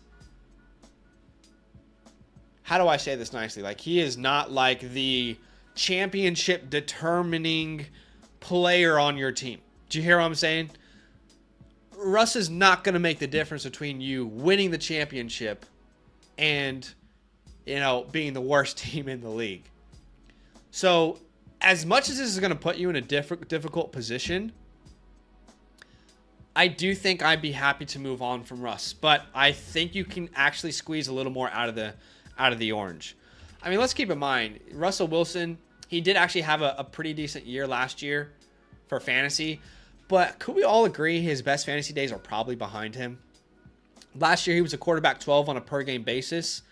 how do I say this nicely? Like, he is not like the championship determining player on your team. Do you hear what I'm saying? Russ is not going to make the difference between you winning the championship and, being the worst team in the league. So as much as this is going to put you in a difficult position, I do think I'd be happy to move on from Russ, but I think you can actually squeeze a little more out of the orange. I mean, let's keep in mind, Russell Wilson, he did actually have a pretty decent year last year for fantasy, but could we all agree his best fantasy days are probably behind him? Last year, he was a quarterback 12 on a per game basis,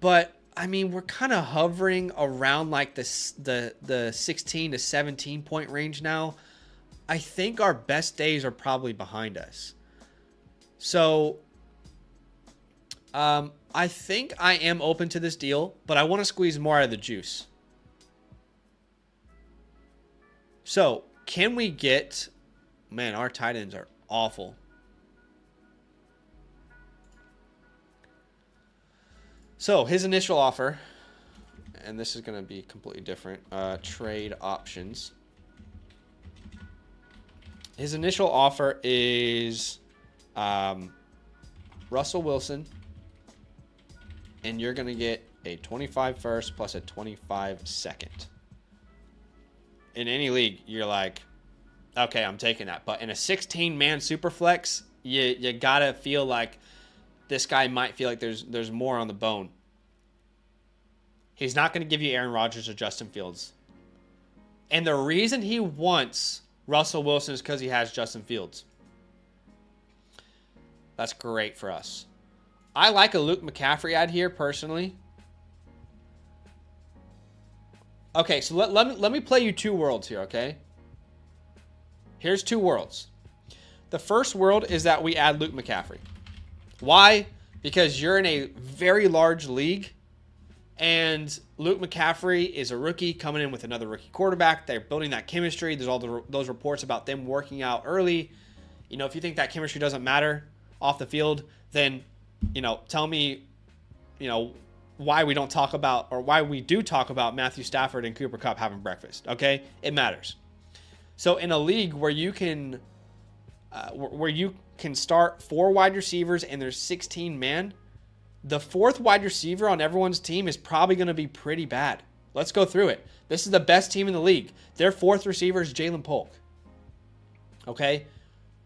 but I mean, we're kind of hovering around like the 16 to 17 point range now. I think our best days are probably behind us. So, I think I am open to this deal, but I want to squeeze more out of the juice. So, can we get... Man, our tight ends are awful. So, his initial offer, and this is going to be completely different, trade options. His initial offer is Russell Wilson, and you're going to get a 25 first plus a 25 second. In any league, you're like, okay, I'm taking that. But in a 16-man super flex, you got to feel like this guy might feel like there's more on the bone. He's not going to give you Aaron Rodgers or Justin Fields. And the reason he wants Russell Wilson is because he has Justin Fields. That's great for us. I like a Luke McCaffrey ad here, personally. Okay, so let me play you two worlds here, okay? Here's two worlds. The first world is that we add Luke McCaffrey. Why? Because you're in a very large league, and Luke McCaffrey is a rookie coming in with another rookie quarterback. They're building that chemistry. There's all those reports about them working out early. If you think that chemistry doesn't matter off the field, then, tell me, why we don't talk about, or why we do talk about Matthew Stafford and Cooper Kupp having breakfast, okay? It matters. So in a league where you can start 4 wide receivers and there's 16 man, the 4th wide receiver on everyone's team is probably going to be pretty bad. Let's go through it. This is the best team in the league. Their 4th receiver is Jalen Polk. Okay?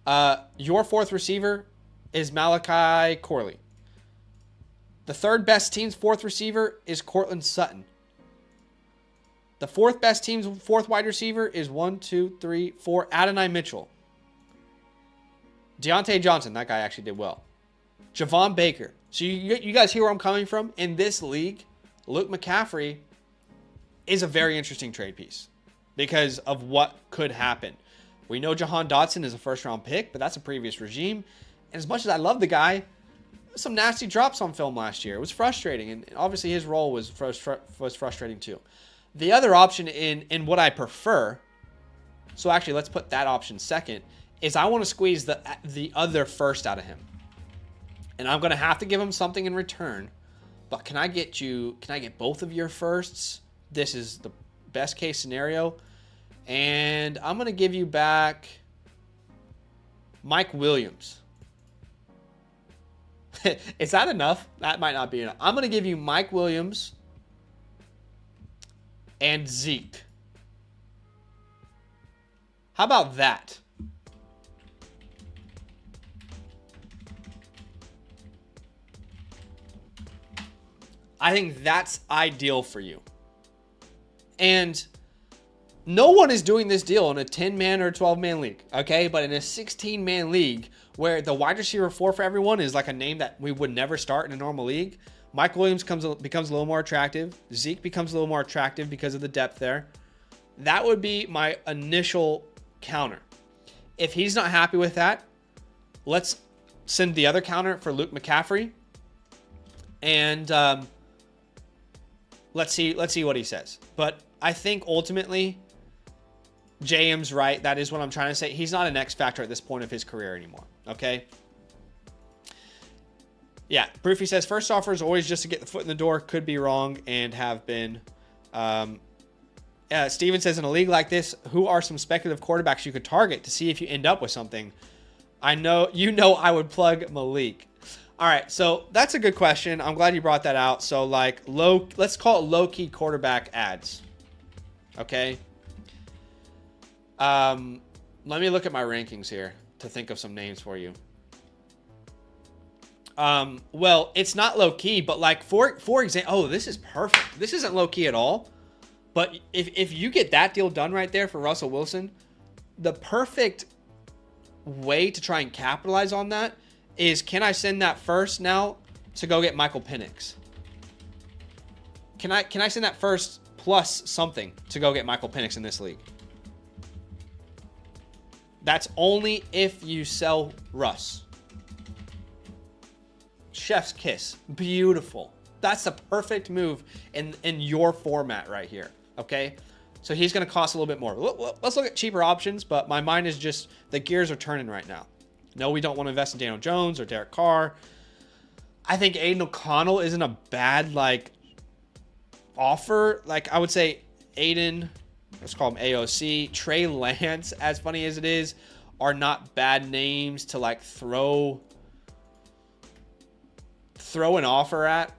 Your 4th receiver is Malachi Corley. The 3rd best team's 4th receiver is Cortland Sutton. The 4th best team's 4th wide receiver is 1, 2, 3, 4, Adonai Mitchell. Deontay Johnson, that guy actually did well. Javon Baker. So you guys hear where I'm coming from? In this league, Luke McCaffrey is a very interesting trade piece because of what could happen. We know Jahan Dotson is a first-round pick, but that's a previous regime. And as much as I love the guy, some nasty drops on film last year. It was frustrating, and obviously his role was frustrating too. The other option in what I prefer, so actually let's put that option second, is I want to squeeze the other first out of him. And I'm going to have to give him something in return. But can I get both of your firsts? This is the best case scenario. And I'm going to give you back Mike Williams. Is that enough? That might not be enough. I'm going to give you Mike Williams and Zeke. How about that? I think that's ideal for you. And no one is doing this deal in a 10-man or 12-man league, okay? But in a 16-man league where the wide receiver 4 for everyone is like a name that we would never start in a normal league, Mike Williams becomes a little more attractive. Zeke becomes a little more attractive because of the depth there. That would be my initial counter. If he's not happy with that, let's send the other counter for Luke McCaffrey. And let's see what he says. But I think ultimately, JM's right. That is what I'm trying to say. He's not an X factor at this point of his career anymore. Okay. Yeah. Broofy says first offer is always just to get the foot in the door. Could be wrong and have been. Steven says in a league like this, who are some speculative quarterbacks you could target to see if you end up with something? I know, I would plug Malik. All right. So that's a good question. I'm glad you brought that out. So like let's call it low key quarterback ads. Okay. Let me look at my rankings here to think of some names for you. Well, it's not low key, but like for example, oh, this is perfect. This isn't low key at all. But if you get that deal done right there for Russell Wilson, the perfect way to try and capitalize on that is, can I send that first now to go get Michael Penix? Can I send that first plus something to go get Michael Penix in this league? That's only if you sell Russ. Chef's kiss. Beautiful. That's the perfect move in your format right here. Okay? So he's going to cost a little bit more. Let's look at cheaper options, but my mind is just, the gears are turning right now. No, we don't want to invest in Daniel Jones or Derek Carr. I think Aiden O'Connell isn't a bad, like, offer. Like, I would say Aiden, let's call him AOC. Trey Lance, as funny as it is, are not bad names to, like, throw an offer at.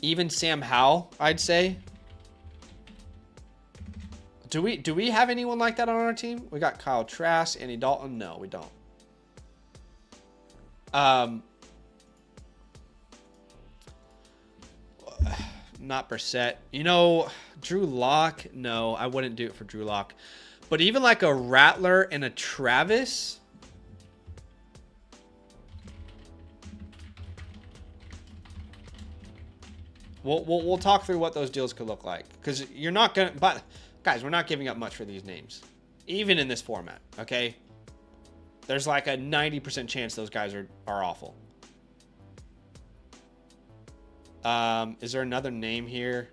Even Sam Howell, I'd say. Do we have anyone like that on our team? We got Kyle Trask, Andy Dalton. No, we don't. Not Brissett. You know, Drew Lock. No, I wouldn't do it for Drew Lock. But even like a Rattler and a Travis. We'll talk through what those deals could look like, because you're not gonna. But guys, we're not giving up much for these names, even in this format. Okay, there's like a 90% chance those guys are awful. Is there another name here?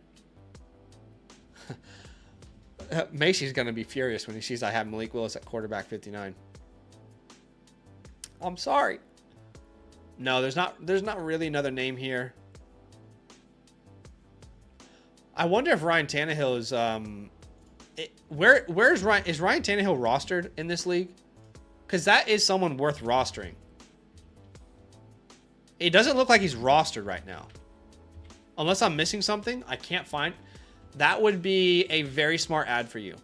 Macy's gonna be furious when he sees I have Malik Willis at quarterback 59. I'm sorry. No, there's not really another name here. I wonder if Ryan Tannehill is where's Ryan? Is Ryan Tannehill rostered in this league? Because that is someone worth rostering. It doesn't look like he's rostered right now. Unless I'm missing something, I can't find. That would be a very smart ad for you.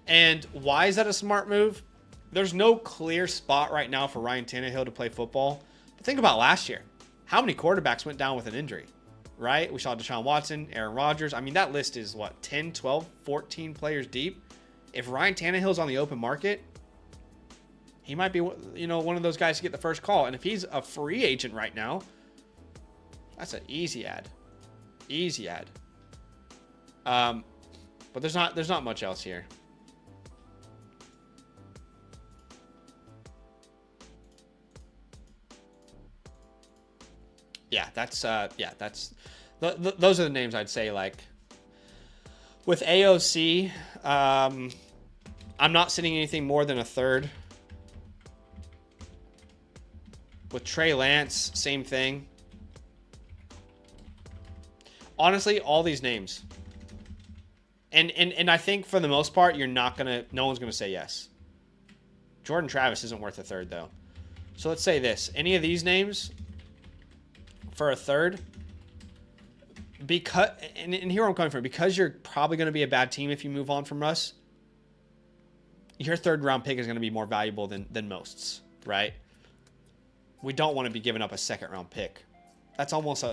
And why is that a smart move? There's no clear spot right now for Ryan Tannehill to play football. But think about last year. How many quarterbacks went down with an injury, right? We saw Deshaun Watson, Aaron Rodgers. I mean, that list is what, 10, 12, 14 players deep. If Ryan Tannehill's on the open market, he might be, one of those guys to get the first call. And if he's a free agent right now, that's an easy ad. Easy ad. But there's not much else here. Yeah, those are the names I'd say. Like with AOC, I'm not sitting anything more than a third. With Trey Lance, same thing. Honestly, all these names. And I think for the most part, no one's gonna say yes. Jordan Travis isn't worth a third though. So let's say this. Any of these names for a third, because and here I'm coming from, because you're probably going to be a bad team if you move on from Russ, your third round pick is going to be more valuable than most's, right? We don't want to be giving up a second round pick. That's almost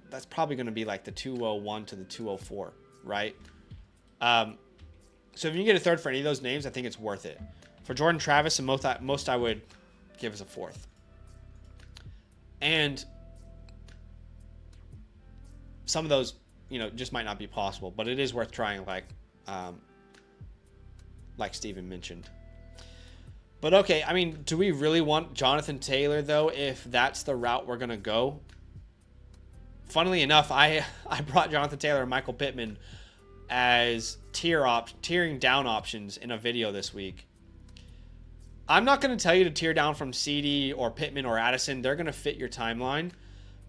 that's probably going to be like the 201 to the 204, right? So if you can get a third for any of those names, I think it's worth it. For Jordan Travis and most I would give as a fourth. And some of those, just might not be possible, but it is worth trying, like Steven mentioned. But okay, I mean, do we really want Jonathan Taylor, though, if that's the route we're going to go? Funnily enough, I brought Jonathan Taylor and Michael Pittman as tearing down options in a video this week. I'm not going to tell you to tear down from CD or Pittman or Addison. They're going to fit your timeline.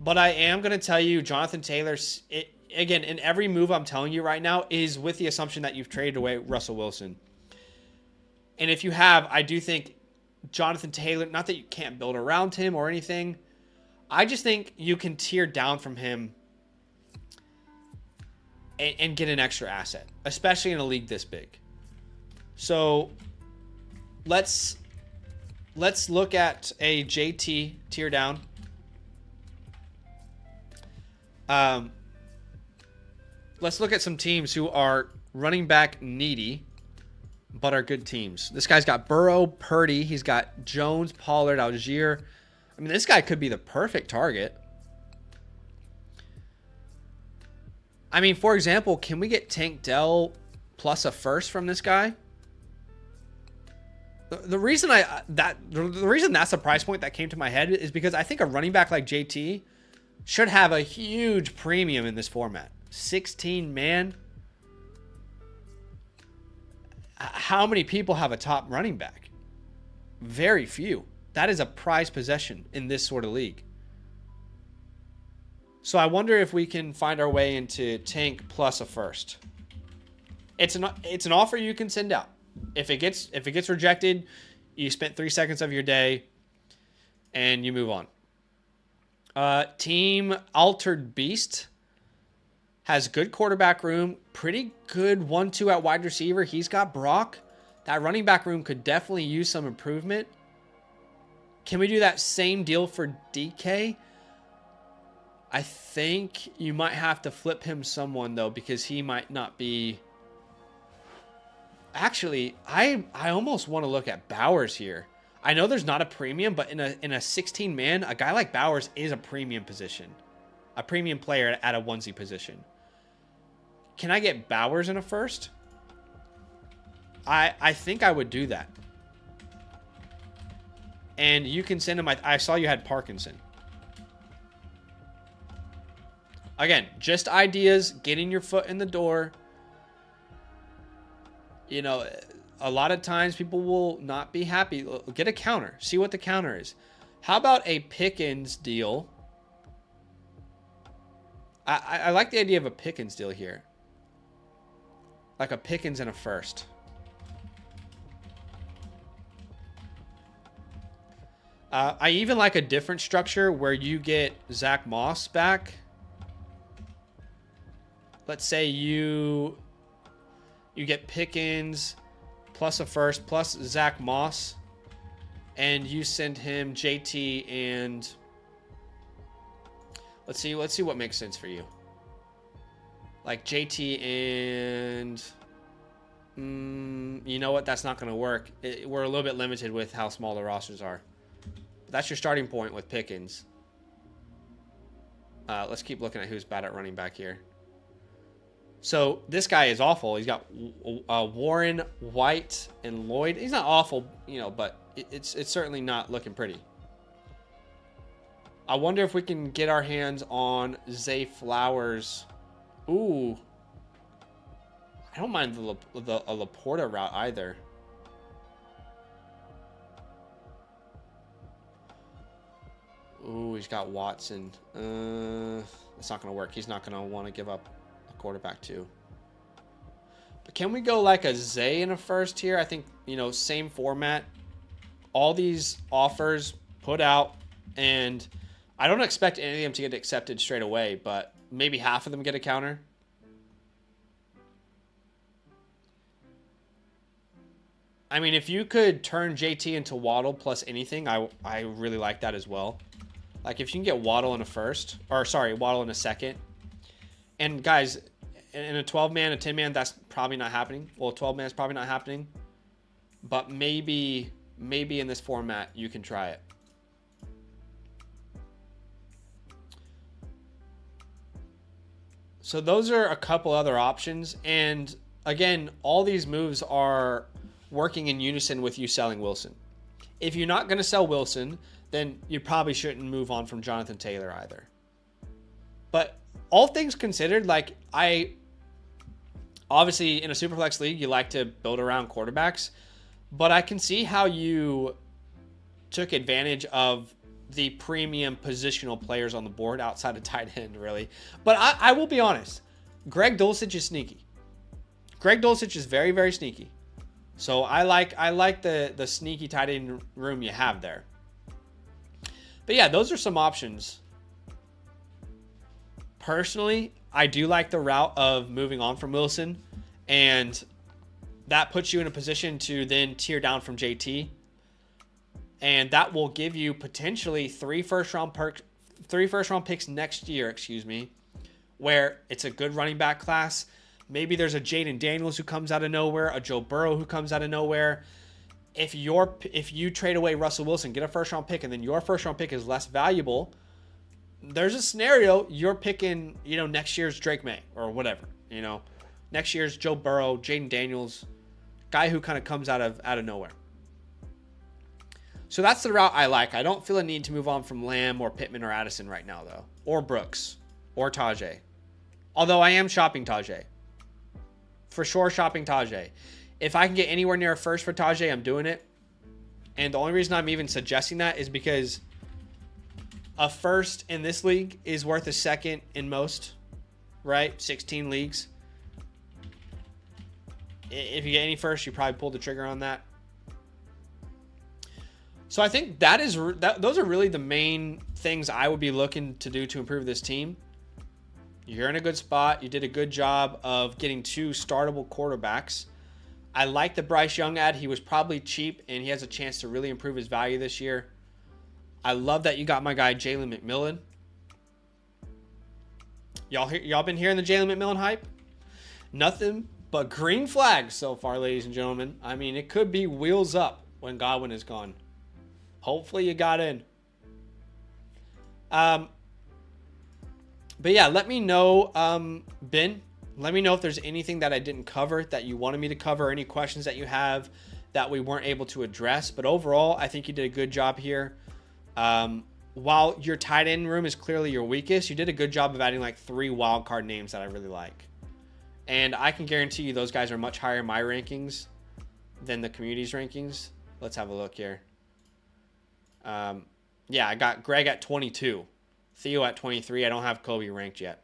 But I am going to tell you Jonathan Taylor, again, in every move I'm telling you right now is with the assumption that you've traded away Russell Wilson. And if you have, I do think Jonathan Taylor, not that you can't build around him or anything, I just think you can tear down from him and get an extra asset, especially in a league this big. So let's look at a JT tear down. Let's look at some teams who are running back needy, but are good teams. This guy's got Burrow, Purdy. He's got Jones, Pollard, Algier. I mean, this guy could be the perfect target. I mean, for example, can we get Tank Dell plus a first from this guy? The reason that's a price point that came to my head is because I think a running back like JT should have a huge premium in this format. 16 man. How many people have a top running back? Very few. That is a prized possession in this sort of league. So I wonder if we can find our way into Tank plus a first. It's an offer you can send out. If it gets rejected, you spent 3 seconds of your day and you move on. Team Altered Beast has good quarterback room, pretty good 1-2 at wide receiver. He's got Brock. That running back room could definitely use some improvement. Can we do that same deal for DK? I think you might have to flip him someone, though, because he might not be... Actually, I almost want to look at Bowers here. I know there's not a premium, but in a 16-man, a guy like Bowers is a premium position. A premium player at a onesie position. Can I get Bowers in a first? I think I would do that. And you can send him... I saw you had Parkinson. Again, just ideas, getting your foot in the door. You know, a lot of times people will not be happy. Get a counter. See what the counter is. How about a Pickens deal? I like the idea of a Pickens deal here. Like a Pickens and a first. I even like a different structure where you get Zach Moss back. Let's say you get Pickens plus a first plus Zach Moss, and you send him JT and let's see what makes sense for you. Like JT and you know what? That's not going to work. We're a little bit limited with how small the rosters are. But that's your starting point with Pickens. Let's keep looking at who's bad at running back here. So this guy is awful. He's got Warren, White, and Lloyd. He's not awful, you know, but it's certainly not looking pretty. I wonder if we can get our hands on Zay Flowers. Ooh. I don't mind the Laporta route either. Ooh, he's got Watson. It's not going to work. He's not going to want to give up quarterback too. But can we go like a Zay in a first here? I think, you know, same format. All these offers put out, and I don't expect any of them to get accepted straight away, but maybe half of them get a counter. I mean, if you could turn JT into Waddle plus anything, I really like that as well. Like if you can get Waddle in a first, or sorry, Waddle in a second. And guys, in a 12-man, a 10-man, that's probably not happening. Well, 12-man is probably not happening. But maybe in this format, you can try it. So those are a couple other options. And again, all these moves are working in unison with you selling Wilson. If you're not going to sell Wilson, then you probably shouldn't move on from Jonathan Taylor either. But all things considered, like, obviously in a Superflex league, you like to build around quarterbacks, but I can see how you took advantage of the premium positional players on the board outside of tight end, really. But I will be honest, Greg Dulcich is sneaky. Greg Dulcich is very, very sneaky. So I like the sneaky tight end room you have there. But yeah, those are some options. Personally, I do like the route of moving on from Wilson, and that puts you in a position to then tier down from JT, and that will give you potentially three first round picks next year, where it's a good running back class. Maybe there's a Jaden Daniels who comes out of nowhere, a Joe Burrow who comes out of nowhere. If you trade away Russell Wilson, get a first round pick, and then your first round pick is less valuable, there's a scenario you're picking, next year's Drake May or whatever, next year's Joe Burrow, Jaden Daniels, guy who kind of comes out of nowhere. So that's the route I like. I don't feel a need to move on from Lamb or Pittman or Addison right now, though, or Brooks or Tajay. Although I am shopping Tajay. For sure, shopping Tajay. If I can get anywhere near a first for Tajay, I'm doing it. And the only reason I'm even suggesting that is because a first in this league is worth a second in most, right? 16 leagues. If you get any first, you probably pull the trigger on that. So I think those are really the main things I would be looking to do to improve this team. You're in a good spot. You did a good job of getting two startable quarterbacks. I like the Bryce Young ad. He was probably cheap, and he has a chance to really improve his value this year. I love that you got my guy Jalen McMillan. Y'all been hearing the Jalen McMillan hype? Nothing but green flags so far, ladies and gentlemen. I mean, it could be wheels up when Godwin is gone. Hopefully you got in. But yeah, let me know, Ben. Let me know if there's anything that I didn't cover that you wanted me to cover, any questions that you have that we weren't able to address. But overall, I think you did a good job here. While your tight end room is clearly your weakest, you did a good job of adding like 3 wild card names that I really like. And I can guarantee you those guys are much higher in my rankings than the community's rankings. Let's have a look here. Yeah, I got Greg at 22. Theo at 23. I don't have Kobe ranked yet.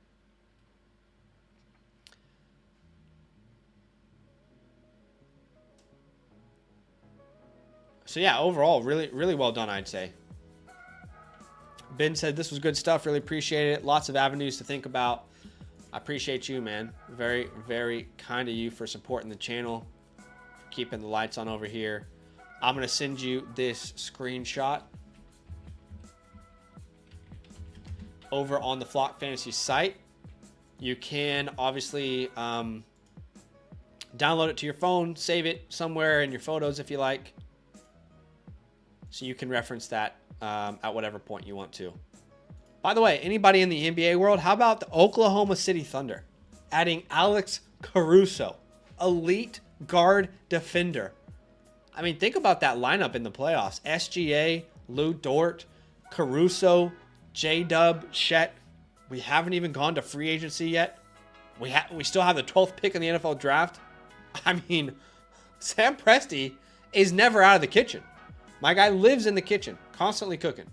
So yeah, overall, really, really well done, I'd say. Ben said this was good stuff. Really appreciate it. Lots of avenues to think about. I appreciate you, man. Very, very kind of you for supporting the channel, for keeping the lights on over here. I'm going to send you this screenshot over on the Flock Fantasy site. You can obviously download it to your phone, save it somewhere in your photos if you like, so you can reference that at whatever point you want to. By the way, anybody in the NBA world, how about the Oklahoma City Thunder adding Alex Caruso, elite guard defender? I mean, think about that lineup in the playoffs. SGA, Lou Dort, Caruso, J-Dub, Chet. We haven't even gone to free agency yet. We still have the 12th pick in the NFL draft. I mean, Sam Presti is never out of the kitchen. My guy lives in the kitchen, constantly cooking.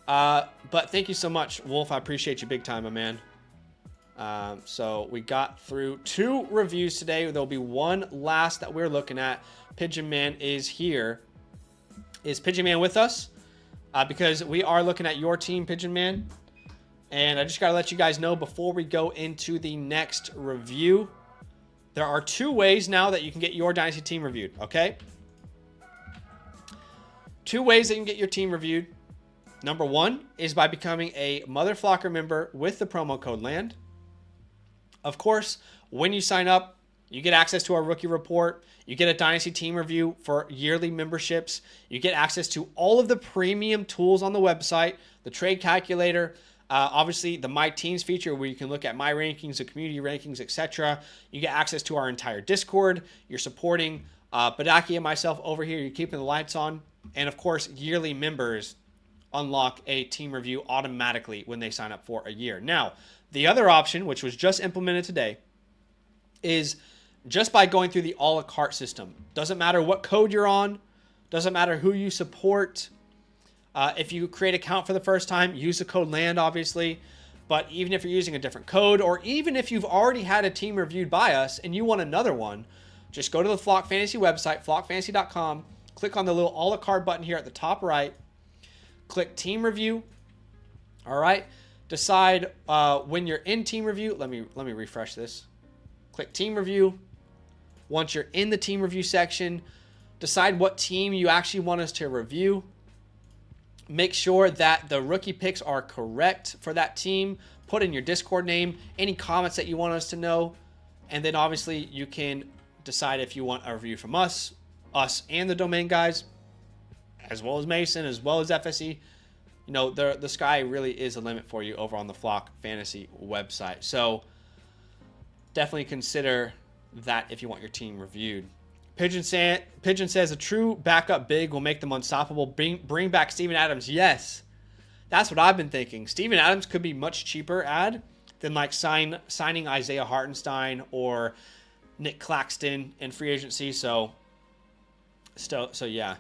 But thank you so much, Wolf. I appreciate you big time, my man. So we got through 2 reviews today. There'll be one last that we're looking at. Pigeon Man is here. Is Pigeon Man with us? Because we are looking at your team, Pigeon Man. And I just got to let you guys know before we go into the next review, there are 2 ways now that you can get your Dynasty team reviewed, okay? 2 ways that you can get your team reviewed. Number 1 is by becoming a Mother Flocker member with the promo code LAND. Of course, when you sign up, you get access to our rookie report. You get a Dynasty team review for yearly memberships. You get access to all of the premium tools on the website, the trade calculator, obviously the My Teams feature where you can look at my rankings, the community rankings, etc. You get access to our entire Discord. You're supporting Badake and myself over here, you're keeping the lights on. And of course, yearly members unlock a team review automatically when they sign up for a year. Now, the other option, which was just implemented today, is just by going through the a la carte system. Doesn't matter what code you're on, doesn't matter who you support. If you create an account for the first time, use the code LAND, obviously. But even if you're using a different code, or even if you've already had a team reviewed by us and you want another one, just go to the Flock Fantasy website, flockfantasy.com, click on the little a la carte button here at the top right, click team review. All right. Decide when you're in team review. Let me refresh this. Click team review. Once you're in the team review section, decide what team you actually want us to review. Make sure that the rookie picks are correct for that team. Put in your Discord name, any comments that you want us to know. And then obviously you can decide if you want a review from us and the domain guys, as well as Mason, as well as FSE. You know, the sky really is a limit for you over on the Flock Fantasy website. So definitely consider that if you want your team reviewed. Pigeon says a true backup big will make them unstoppable. Bring back Steven Adams. Yes, that's what I've been thinking. Steven Adams could be much cheaper than like signing Isaiah Hartenstein or Nick Claxton in free agency. So yeah.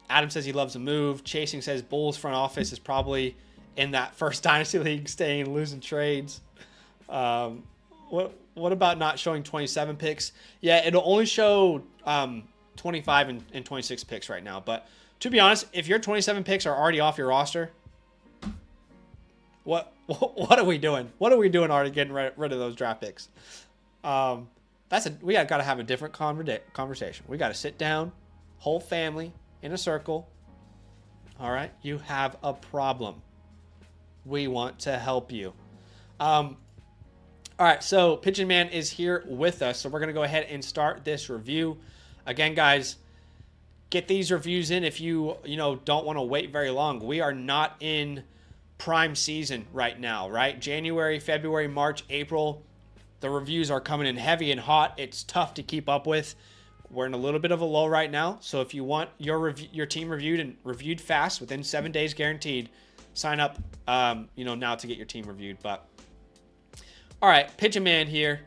Adam says he loves a move. Chasing says Bulls front office is probably in that first Dynasty League staying, losing trades. What about not showing 27 picks? Yeah, it'll only show 25 and 26 picks right now. But to be honest, if your 27 picks are already off your roster, what are we doing? What are we doing already getting rid of those draft picks? We got to have a different conversation. We got to sit down, whole family in a circle. All right, you have a problem. We want to help you. All right, so Pigeon Man is here with us, so we're going to go ahead and start this review. Again, guys, get these reviews in if you don't want to wait very long. We are not in prime season right now, right? January, February, March, April, the reviews are coming in heavy and hot. It's tough to keep up with. We're in a little bit of a lull right now, so if you want your team reviewed fast within 7 days guaranteed, sign up now to get your team reviewed. But all right, Pigeon Man here.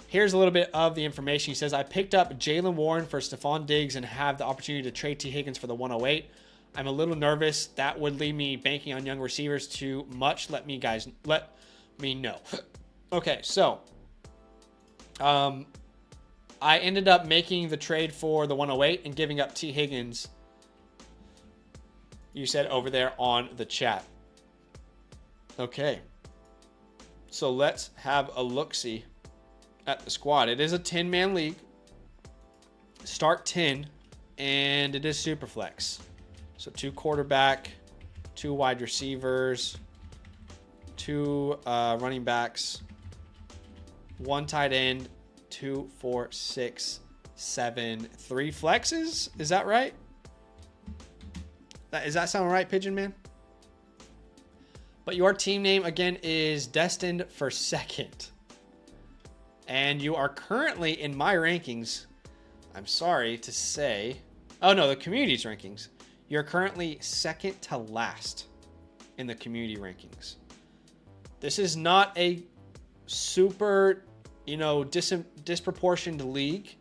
Here's a little bit of the information. He says, I picked up Jalen Warren for Stephon Diggs and have the opportunity to trade T. Higgins for the 108. I'm a little nervous. That would leave me banking on young receivers too much. Let me know. Okay, so I ended up making the trade for the 108 and giving up T. Higgins. You said over there on the chat. Okay. So let's have a look-see at the squad. It is a 10-man league. Start 10, and it is super flex. So 2 quarterback, 2 wide receivers, 2 running backs, 1 tight end, 2, 4, 6, 7, 3 flexes. Is that right? Does that sound right, Pigeon Man? But your team name, again, is destined for second. And you are currently in my rankings. I'm sorry to say. Oh, no, the community's rankings. You're currently second to last in the community rankings. This is not a super, disproportioned league.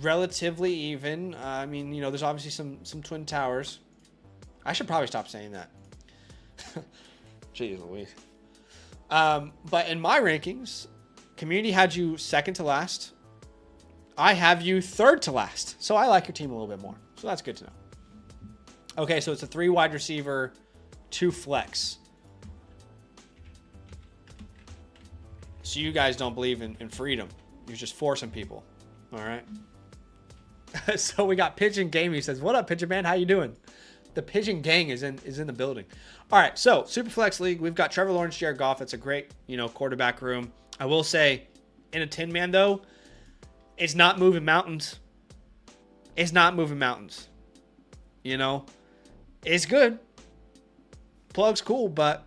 Relatively even. I mean, there's obviously some twin towers. I should probably stop saying that. Jeez Louise. But in my rankings, community had you second to last. I have you third to last. So I like your team a little bit more. So that's good to know. Okay, so it's a 3 wide receiver, 2 flex. So you guys don't believe in freedom. You're just forcing people. All right. So we got Pigeon Game. He says, what up, Pigeon Man? How you doing? The Pigeon Gang is in the building. All right, so Superflex League, we've got Trevor Lawrence, Jared Goff. That's a great, quarterback room. I will say, in a 10-man, though, it's not moving mountains. It's not moving mountains. It's good. Plug's cool, but,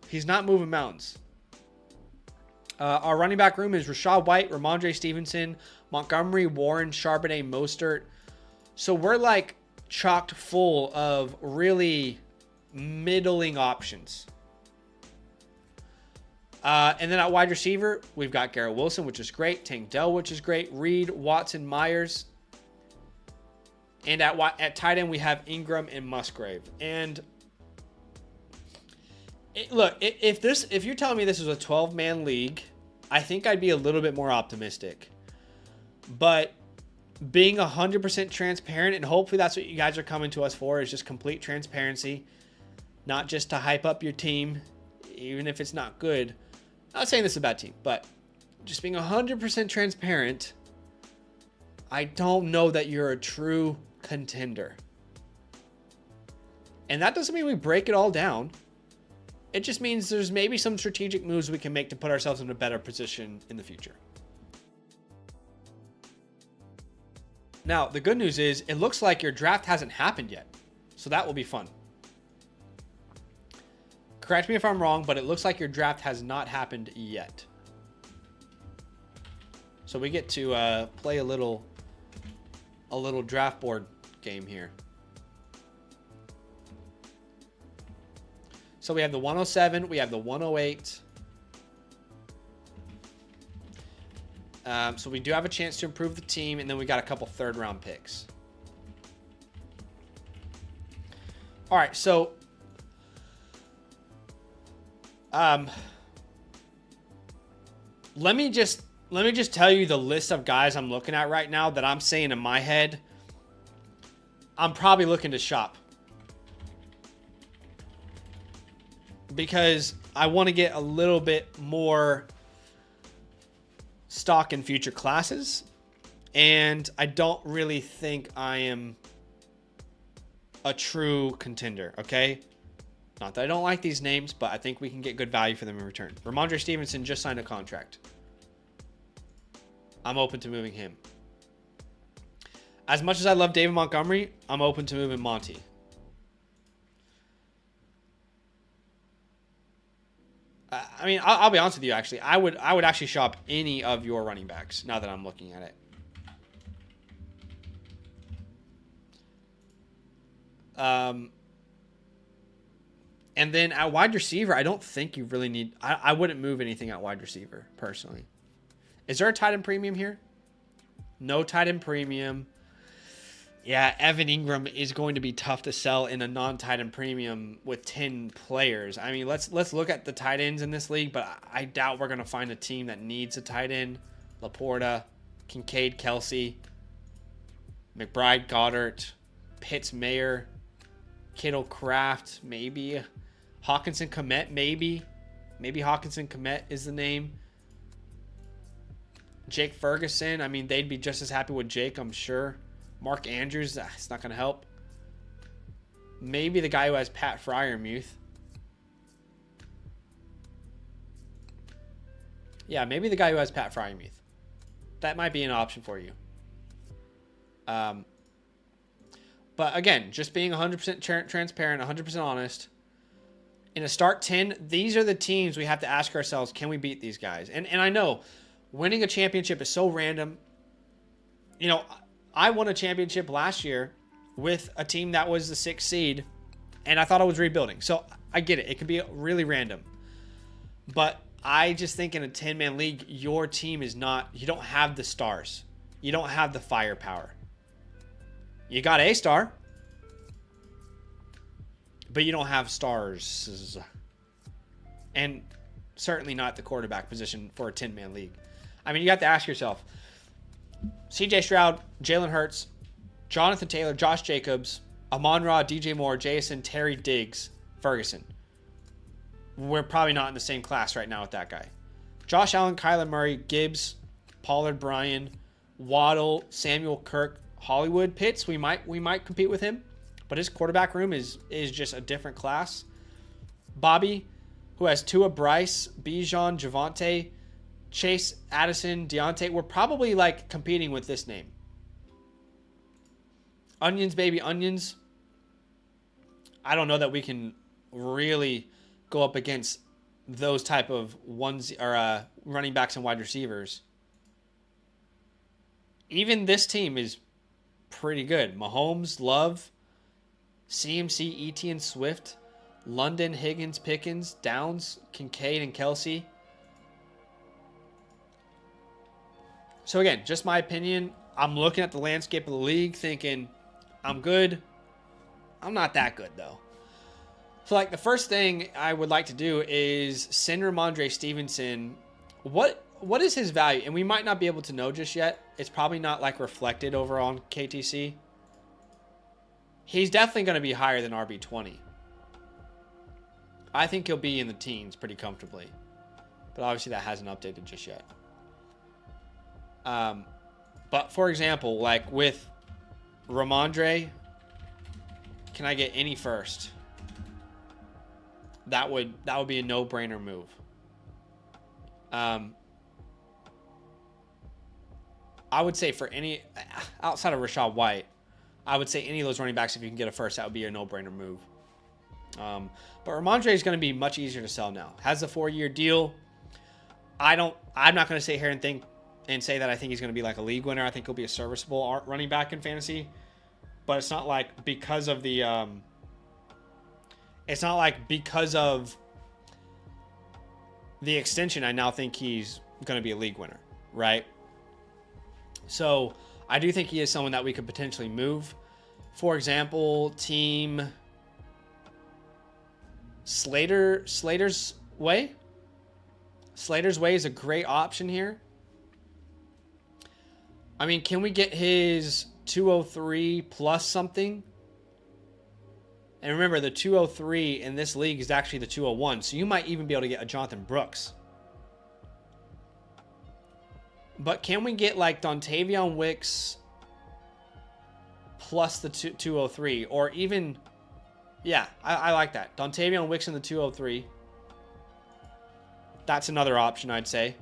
he's not moving mountains. Our running back room is Rachaad White, Rhamondre Stevenson, Montgomery, Warren, Charbonnet, Mostert. So we're like chocked full of really middling options. And then at wide receiver, we've got Garrett Wilson, which is great. Tank Dell, which is great. Reed, Watson, Myers. And at tight end, we have Ingram and Musgrave. And look, if you're telling me this is a 12-man league, I think I'd be a little bit more optimistic. But being 100% transparent, and hopefully that's what you guys are coming to us for, is just complete transparency, not just to hype up your team, even if it's not good. Not saying this is a bad team, but just being 100% transparent, I don't know that you're a true contender. And that doesn't mean we break it all down. It just means there's maybe some strategic moves we can make to put ourselves in a better position in the future. Now, the good news is it looks like your draft hasn't happened yet. So that will be fun. Correct me if I'm wrong, but it looks like your draft has not happened yet. So we get to play a little draft board game here. So we have the 107, we have the 108. So we do have a chance to improve the team, and then we got a couple third-round picks. All right, so let me just tell you the list of guys I'm looking at right now that I'm saying in my head I'm probably looking to shop, because I want to get a little bit more stock in future classes, and I don't really think I am a true contender, okay? Not that I don't like these names, but I think we can get good value for them in return. Rhamondre Stevenson just signed a contract. I'm open to moving him. As much as I love David Montgomery, I'm open to moving Monty. I mean, I'll be honest with you, actually. I would actually shop any of your running backs now that I'm looking at it. And then at wide receiver, I don't think you really need... I wouldn't move anything at wide receiver, personally. Is there a tight end premium here? No tight end premium. Yeah, Evan Ingram is going to be tough to sell in a non-tight end premium with 10 players. I mean, let's look at the tight ends in this league, but I doubt we're going to find a team that needs a tight end. Laporta, Kincaid, Kelsey, McBride, Goddard, Pitts, Mayer, Kittle, Kraft, maybe. Hawkinson, Kmet, maybe. Maybe Hawkinson, Kmet is the name. Jake Ferguson, I mean, they'd be just as happy with Jake, I'm sure. Mark Andrews, it's not going to help. Maybe the guy who has Pat Freiermuth. Yeah, maybe the guy who has Pat Freiermuth. That might be an option for you. But again, just being 100% transparent, 100% honest. In a start 10, these are the teams we have to ask ourselves, can we beat these guys? And I know winning a championship is so random. You know, I won a championship last year with a team that was the 6th seed, and I thought I was rebuilding. So I get it. It can be really random. But I just think in a 10-man league, your team is not... You don't have the stars. You don't have the firepower. You got a star, but you don't have stars. And certainly not the quarterback position for a 10-man league. I mean, you have to ask yourself, CJ Stroud, Jalen Hurts, Jonathan Taylor, Josh Jacobs, Amon-Ra, DJ Moore, Jason, Terry Diggs, Ferguson. We're probably not in the same class right now with that guy. Josh Allen, Kyler Murray, Gibbs, Pollard, Bryan, Waddle, Samuel, Kirk, Hollywood, Pitts. We might compete with him, but his quarterback room is just a different class. Bobby, who has Tua, Bryce, Bijan, Javonte, Chase, Addison, Deontay. We're probably like competing with this name. Onions, baby, onions. I don't know that we can really go up against those type of ones or running backs and wide receivers. Even this team is pretty good. Mahomes, Love, CMC, Etienne, Swift, London, Higgins, Pickens, Downs, Kincaid, and Kelsey. So again, just my opinion. I'm looking at the landscape of the league thinking, I'm good. I'm not that good, though. So, like, the first thing I would like to do is send Rhamondre Stevenson. What is his value? And we might not be able to know just yet. It's probably not, like, reflected over on KTC. He's definitely going to be higher than RB20. I think he'll be in the teens pretty comfortably. But obviously that hasn't updated just yet. But, for example, like, with Rhamondre, can I get any first? That would be a no-brainer move. I would say for any outside of Rachaad White, I would say any of those running backs, if you can get a first, that would be a no-brainer move. But Rhamondre is going to be much easier to sell now. Has a 4-year deal. I'm not going to sit here and say that I think he's going to be like a league winner. I think he'll be a serviceable running back in fantasy. But it's not like because of the extension, I now think he's going to be a league winner, right? So I do think he is someone that we could potentially move. For example, team Slater's Way. Slater's Way is a great option here. I mean, can we get his 203 plus something? And remember, the 203 in this league is actually the 201. So you might even be able to get a Jonathan Brooks. But can we get like Dontavion Wicks plus the 203? Or even, yeah, I like that. Dontavion Wicks in the 203. That's another option, I'd say.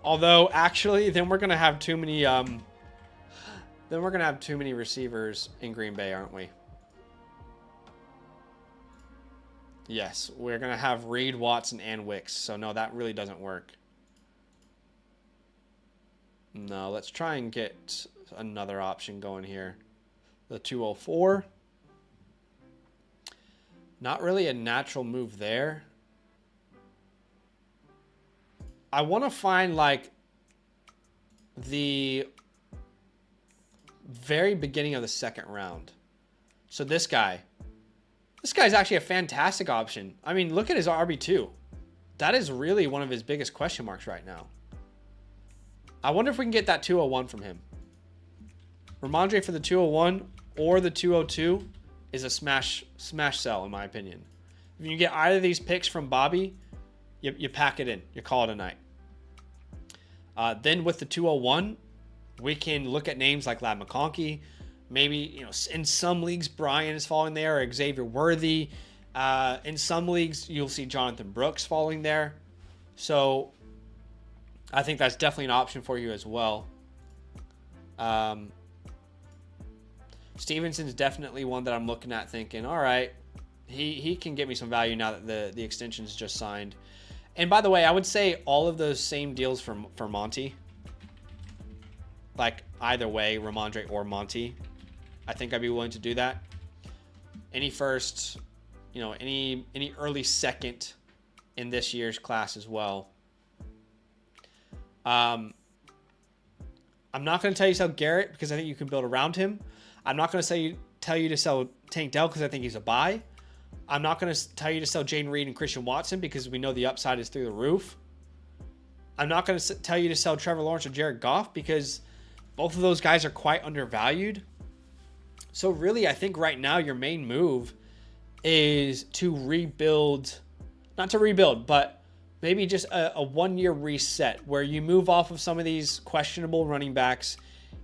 Although, actually, then we're going to have too many... then we're going to have too many receivers in Green Bay, aren't we? Yes, we're going to have Reed, Watson, and Wicks. So, no, that really doesn't work. No, let's try and get another option going here. The 204. Not really a natural move there. I want to find, like, the very beginning of the second round. So this guy. This guy's actually a fantastic option. I mean, look at his RB2. That is really one of his biggest question marks right now. I wonder if we can get that 201 from him. Rhamondre for the 201 or the 202 is a smash sell, in my opinion. If you get either of these picks from Bobby, you pack it in. You call it a night. Then with the 201, we can look at names like Ladd McConkey. Maybe, you know, in some leagues, Brian is falling there, or Xavier Worthy. In some leagues, you'll see Jonathan Brooks falling there. So I think that's definitely an option for you as well. Stevenson's definitely one that I'm looking at thinking, all right, he can get me some value now that the extension's just signed. And by the way, I would say all of those same deals for Monty. Like either way, Rhamondre or Monty. I think I'd be willing to do that. Any first, you know, any early second in this year's class as well. I'm not going to tell you to sell Garrett because I think you can build around him. I'm not going to tell you to sell Tank Dell because I think he's a buy. I'm not going to tell you to sell Jaden Reed and Christian Watson because we know the upside is through the roof. I'm not going to tell you to sell Trevor Lawrence or Jared Goff because both of those guys are quite undervalued. So really, I think right now your main move is to rebuild, not to rebuild, but maybe just a 1-year reset where you move off of some of these questionable running backs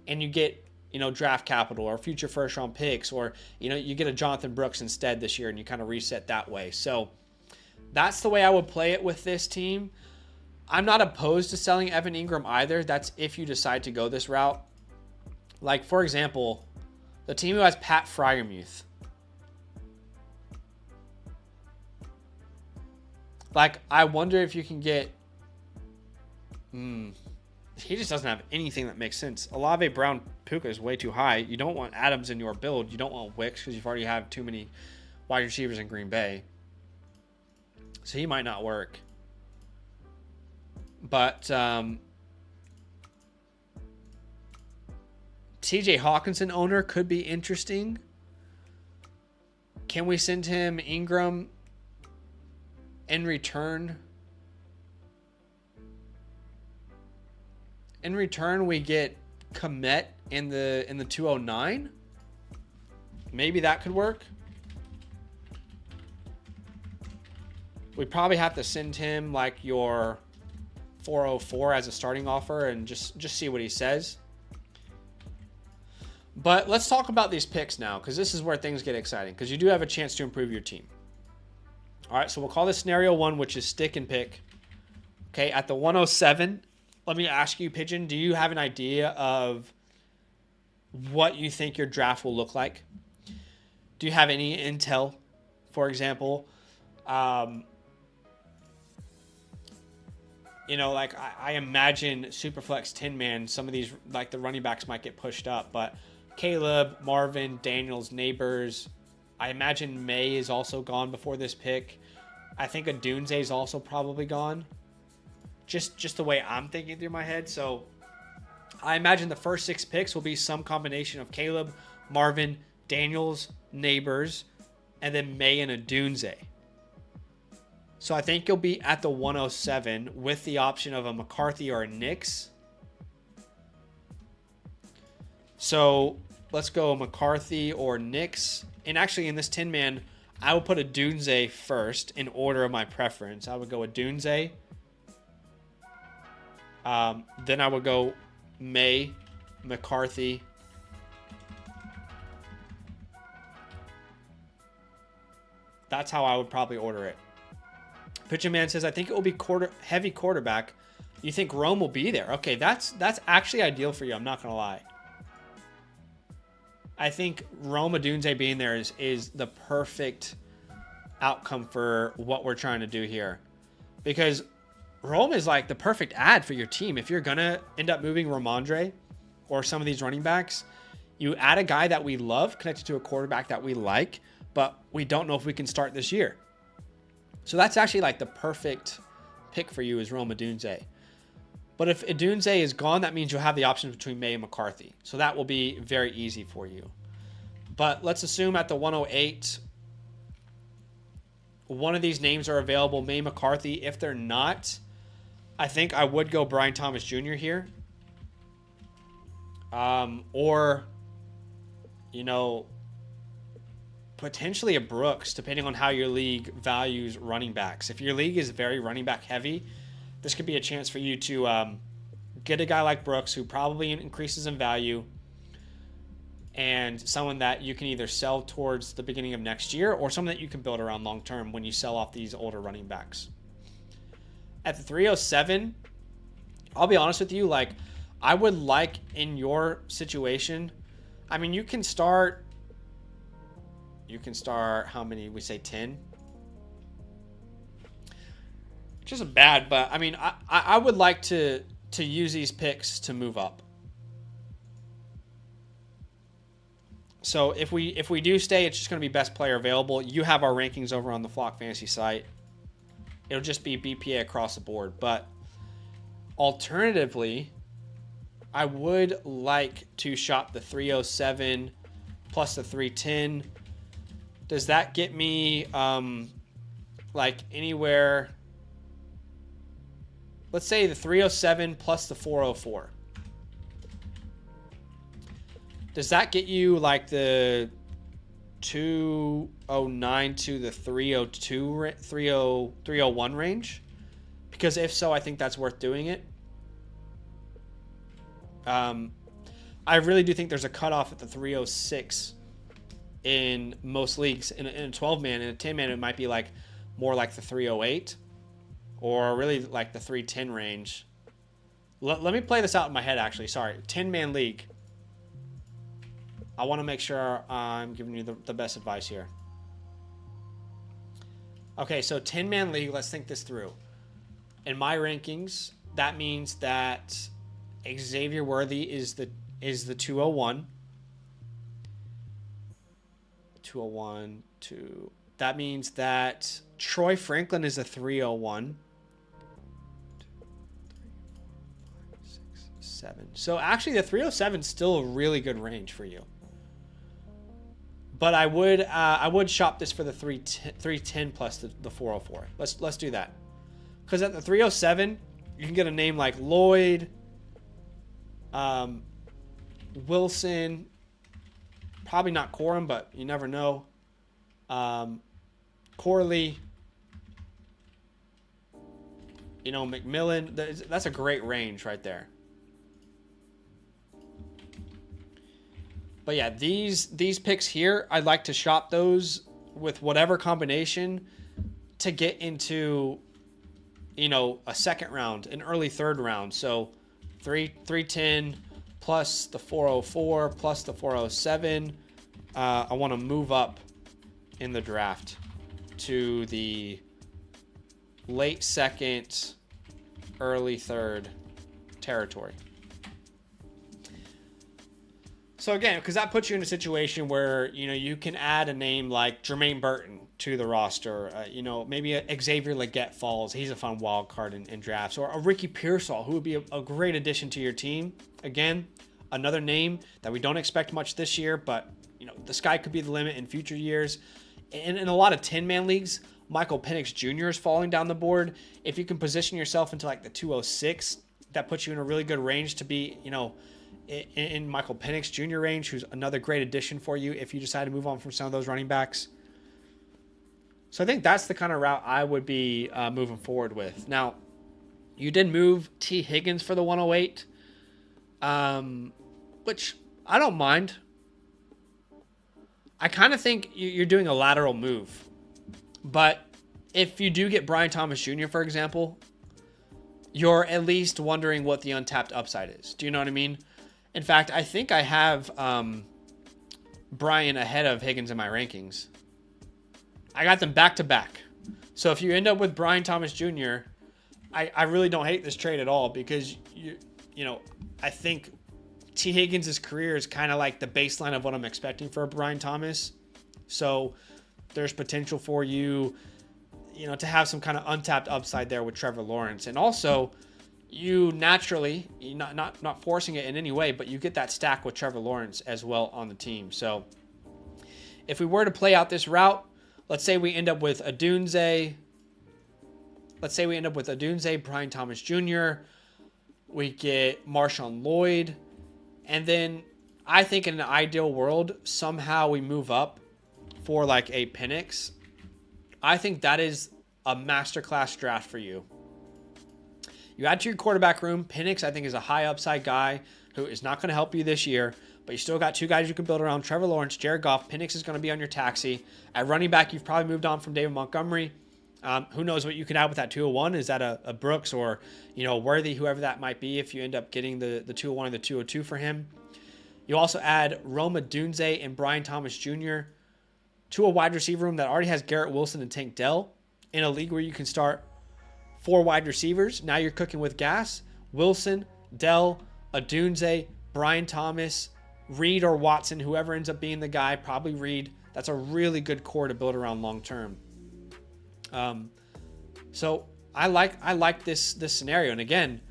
and you get, you know, draft capital or future first round picks, or, you know, you get a Jonathan Brooks instead this year and you kind of reset that way. So that's the way I would play it with this team. I'm not opposed to selling Evan Ingram either. That's if you decide to go this route. Like, for example, the team who has Pat Freiermuth. Like, I wonder if you can get... He just doesn't have anything that makes sense. Olave, Brown, Puka is way too high. You don't want Adams in your build. You don't want Wicks because you've already have too many wide receivers in Green Bay. So he might not work. But TJ Hawkinson owner could be interesting. Can we send him Ingram in return? In return, we get Komet in the 209. Maybe that could work. We probably have to send him like your 404 as a starting offer and just see what he says. But let's talk about these picks now, because this is where things get exciting, because you do have a chance to improve your team. All right, so we'll call this scenario 1, which is stick and pick. Okay, at the 107, let me ask you, Pigeon, do you have an idea of what you think your draft will look like? Do you have any intel, for example? You know, like I imagine Superflex 10-man, some of these, like the running backs might get pushed up, but Caleb, Marvin, Daniels, Neighbors, I imagine May is also gone before this pick. I think Adunze is also probably gone. Just the way I'm thinking through my head. So I imagine the first 6 picks will be some combination of Caleb, Marvin, Daniels, Neighbors, and then May and Adunze. So I think you'll be at the 107 with the option of a McCarthy or a Nix. So let's go McCarthy or Nix. And actually in this 10-man, I would put Adunze first in order of my preference. I would go Adunze. Then I would go May, McCarthy. That's how I would probably order it. Pitcher Man says, I think it will be heavy quarterback. You think Rome will be there? Okay, that's actually ideal for you. I'm not going to lie. I think Rome Adunze being there is the perfect outcome for what we're trying to do here. Because Rome is like the perfect ad for your team. If you're going to end up moving Rhamondre or some of these running backs, you add a guy that we love connected to a quarterback that we like, but we don't know if we can start this year. So that's actually like the perfect pick for you is Rome Adunze. But if Adunze is gone, that means you'll have the options between May and McCarthy. So that will be very easy for you. But let's assume at the 108, one of these names are available, May, McCarthy. If they're not, I think I would go Brian Thomas Jr. here. Or, you know, potentially a Brooks, depending on how your league values running backs. If your league is very running back heavy, this could be a chance for you to get a guy like Brooks who probably increases in value and someone that you can either sell towards the beginning of next year or someone that you can build around long term when you sell off these older running backs. At the 307, I'll be honest with you, like I would like in your situation, I mean, you can start how many? We say 10. Which isn't bad, but I mean, I would like to use these picks to move up. So if we do stay, it's just going to be best player available. You have our rankings over on the Flock Fantasy site. It'll just be BPA across the board. But alternatively, I would like to shop the 307 plus the 310. Does that get me like anywhere? Let's say the 307 plus the 404. Does that get you like the 209 to the 302, 301 range? Because if so, I think that's worth doing it. I really do think there's a cutoff at the 306 in most leagues. In a 12-man, in a 10-man, it might be like more like the 308 or really like the 310 range. Let me play this out in my head, actually. Sorry. 10-man league. I want to make sure I'm giving you the best advice here. Okay, so 10-man league, let's think this through. In my rankings, that means that Xavier Worthy is the 201. 201 to that means that Troy Franklin is a 301. 7. So actually the 307 is still a really good range for you. But I would shop this for the 310 plus the 404. Let's do that. Because at the 307, you can get a name like Lloyd, Wilson, probably not Corum, but you never know. Corley, McMillan. That's a great range right there. But yeah, these picks here, I'd like to shop those with whatever combination to get into, a second round, an early third round. So 310 plus the 404 plus the 407. I want to move up in the draft to the late second, early third territory. So again, because that puts you in a situation where, you can add a name like Jermaine Burton to the roster. Maybe a Xavier Legette falls. He's a fun wild card in drafts. Or a Ricky Pearsall, who would be a great addition to your team. Again, another name that we don't expect much this year, but, the sky could be the limit in future years. And in a lot of 10-man leagues, Michael Penix Jr. is falling down the board. If you can position yourself into like the 206, that puts you in a really good range to be, in Michael Penix Jr. range, who's another great addition for you if you decide to move on from some of those running backs. So I think that's the kind of route I would be moving forward with. Now, you did move T. Higgins for the 108, which I don't mind. I kind of think you're doing a lateral move. But if you do get Brian Thomas Jr., for example, you're at least wondering what the untapped upside is. Do you know what I mean? In fact, I think I have Brian ahead of Higgins in my rankings. I got them back to back. So if you end up with Brian Thomas Jr., I really don't hate this trade at all because I think T. Higgins' career is kind of like the baseline of what I'm expecting for Brian Thomas. So there's potential for you, to have some kind of untapped upside there with Trevor Lawrence. And also, you naturally, not forcing it in any way, but you get that stack with Trevor Lawrence as well on the team. So if we were to play out this route, let's say we end up with Adunze. Brian Thomas Jr. We get Marshawn Lloyd. And then I think in an ideal world, somehow we move up for like a Penix. I think that is a masterclass draft for you. You add to your quarterback room. Penix, I think, is a high upside guy who is not going to help you this year, but you still got two guys you can build around: Trevor Lawrence, Jared Goff. Penix is going to be on your taxi. At running back, you've probably moved on from David Montgomery. Who knows what you can add with that 201? Is that a Brooks or Worthy, whoever that might be? If you end up getting the 201 or the 202 for him, you also add Rome Odunze and Brian Thomas Jr. to a wide receiver room that already has Garrett Wilson and Tank Dell in a league where you can start 4 wide receivers. Now you're cooking with gas. Wilson, Dell, Odunze, Brian Thomas, Reed or Watson, whoever ends up being the guy, probably Reed. That's a really good core to build around long term. So I like this scenario. And again,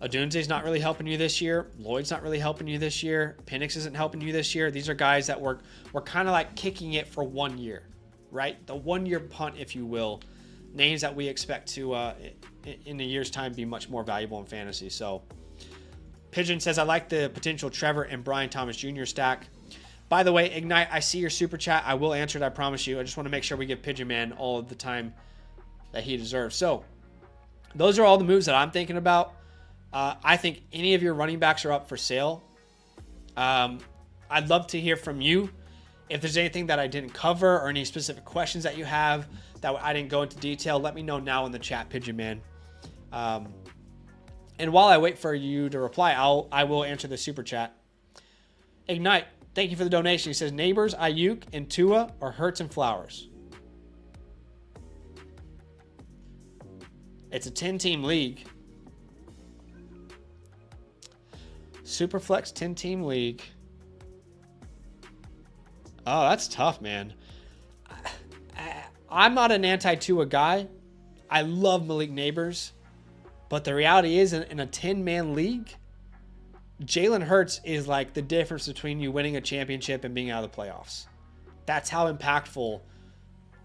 Odunze's not really helping you this year. Lloyd's not really helping you this year. Penix isn't helping you this year. These are guys that we're kind of like kicking it for 1 year, right? The 1 year punt, if you will. Names that we expect to, in a year's time, be much more valuable in fantasy. So Pigeon says, I like the potential Trevor and Brian Thomas Jr. stack. By the way, Ignite, I see your super chat. I will answer it, I promise you. I just want to make sure we give Pigeon Man all of the time that he deserves. So those are all the moves that I'm thinking about. I think any of your running backs are up for sale. I'd love to hear from you. If there's anything that I didn't cover or any specific questions that you have that I didn't go into detail, let me know now in the chat, Pigeon Man. And while I wait for you to reply, I will answer the super chat. Ignite, thank you for the donation. He says, Neighbors, Ayuk, and Tua, or Hurts and Flowers? It's a 10-team league. Superflex 10-team league. Oh, that's tough, man. I'm not an anti-Tua guy. I love Malik Neighbors. But the reality is, in a 10-man league, Jalen Hurts is like the difference between you winning a championship and being out of the playoffs. That's how impactful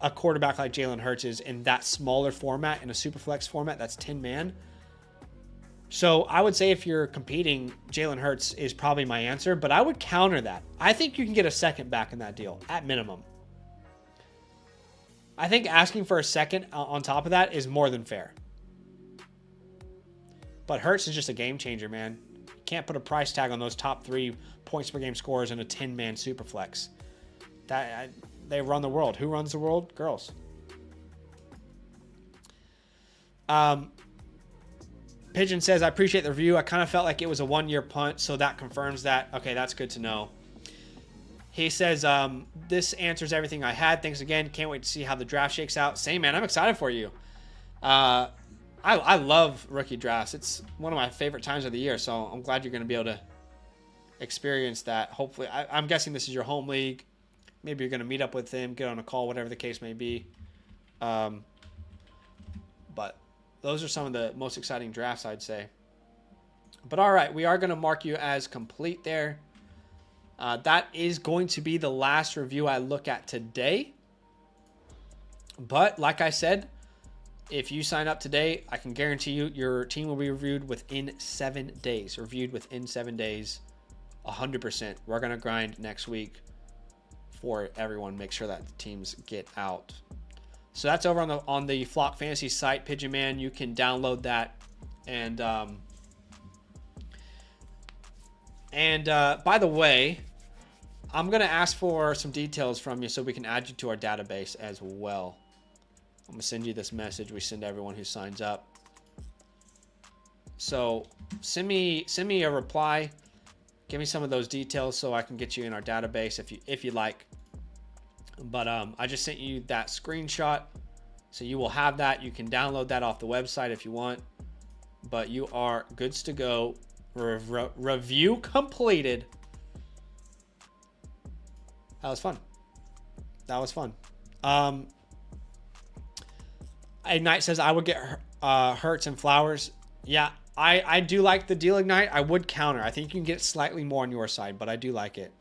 a quarterback like Jalen Hurts is in that smaller format, in a Superflex format that's 10-man. So I would say if you're competing, Jalen Hurts is probably my answer, but I would counter that. I think you can get a second back in that deal, at minimum. I think asking for a second on top of that is more than fair. But Hurts is just a game changer, man. You can't put a price tag on those top 3 points per game scorers in a 10-man Superflex. They run the world. Who runs the world? Girls. Pigeon says, I appreciate the review. I kind of felt like it was a 1-year punt, so that confirms that. Okay, that's good to know. He says, this answers everything I had. Thanks again. Can't wait to see how the draft shakes out. Same, man. I'm excited for you. I love rookie drafts. It's one of my favorite times of the year, so I'm glad you're going to be able to experience that. Hopefully, I'm guessing this is your home league. Maybe you're going to meet up with him, get on a call, whatever the case may be. But those are some of the most exciting drafts, I'd say. But all right, we are going to mark you as complete there. That is going to be the last review I look at today. But like I said, if you sign up today, I can guarantee you your team will be reviewed within 7 days. Reviewed within 7 days, 100%. We're going to grind next week for everyone. Make sure that the teams get out. So that's over on the Flock Fantasy site, Pigeon Man. You can download that. And by the way, I'm going to ask for some details from you so we can add you to our database as well. I'm going to send you this message we send to everyone who signs up. So send me a reply. Give me some of those details so I can get you in our database if you like. But I just sent you that screenshot, so you will have that. You can download that off the website if you want. But you are goods to go. Review completed. That was fun. Ignite says, I would get Hurts and Flowers. Yeah, I do like the deal, Ignite. I would counter. I think you can get slightly more on your side, but I do like it.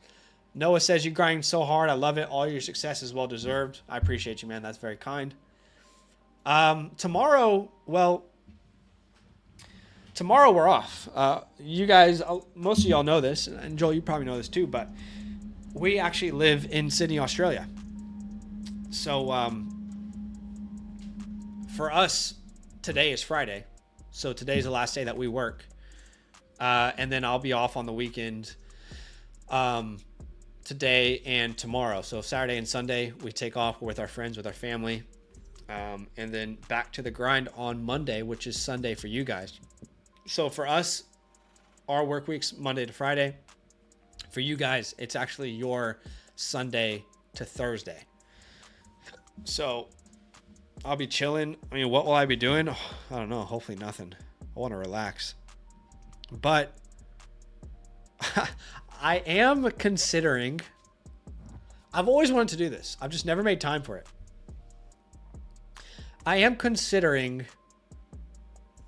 Noah says, you grind so hard. I love it. All your success is well deserved. I appreciate you, man. That's very kind. Tomorrow we're off. You guys, most of y'all know this, and Joel, you probably know this too, but we actually live in Sydney, Australia. So for us, today is Friday. So today's the last day that we work. And then I'll be off on the weekend today and tomorrow. So Saturday and Sunday, we take off with our friends, with our family. And then back to the grind on Monday, which is Sunday for you guys. So for us, our work week's Monday to Friday. For you guys, it's actually your Sunday to Thursday. So I'll be chilling. I mean, what will I be doing? I don't know. Hopefully nothing. I want to relax. But I am considering, I've always wanted to do this. I've just never made time for it. I am considering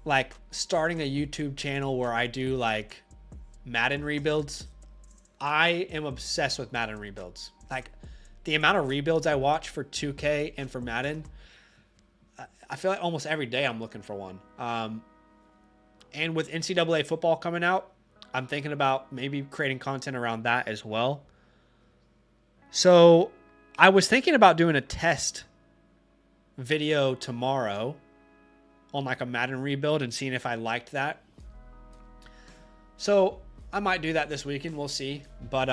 like starting a YouTube channel where I do like Madden rebuilds. I am obsessed with Madden rebuilds. Like the amount of rebuilds I watch for 2K and for Madden, I feel like almost every day I'm looking for one. And with NCAA football coming out, I'm thinking about maybe creating content around that as well. So I was thinking about doing a test video tomorrow on like a Madden rebuild and seeing if I liked that. So I might do that this weekend. We'll see. But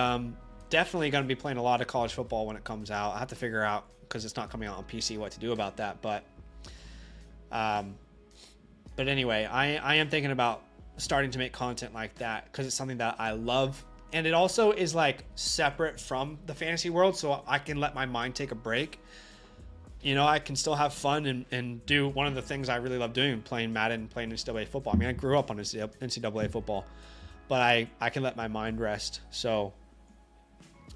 definitely going to be playing a lot of college football when it comes out. I have to figure out, because it's not coming out on PC, what to do about that. But anyway, I am thinking about starting to make content like that because it's something that I love. And it also is like separate from the fantasy world, so I can let my mind take a break. I can still have fun and do one of the things I really love doing, playing Madden, playing NCAA football. I mean, I grew up on NCAA football, but I can let my mind rest. So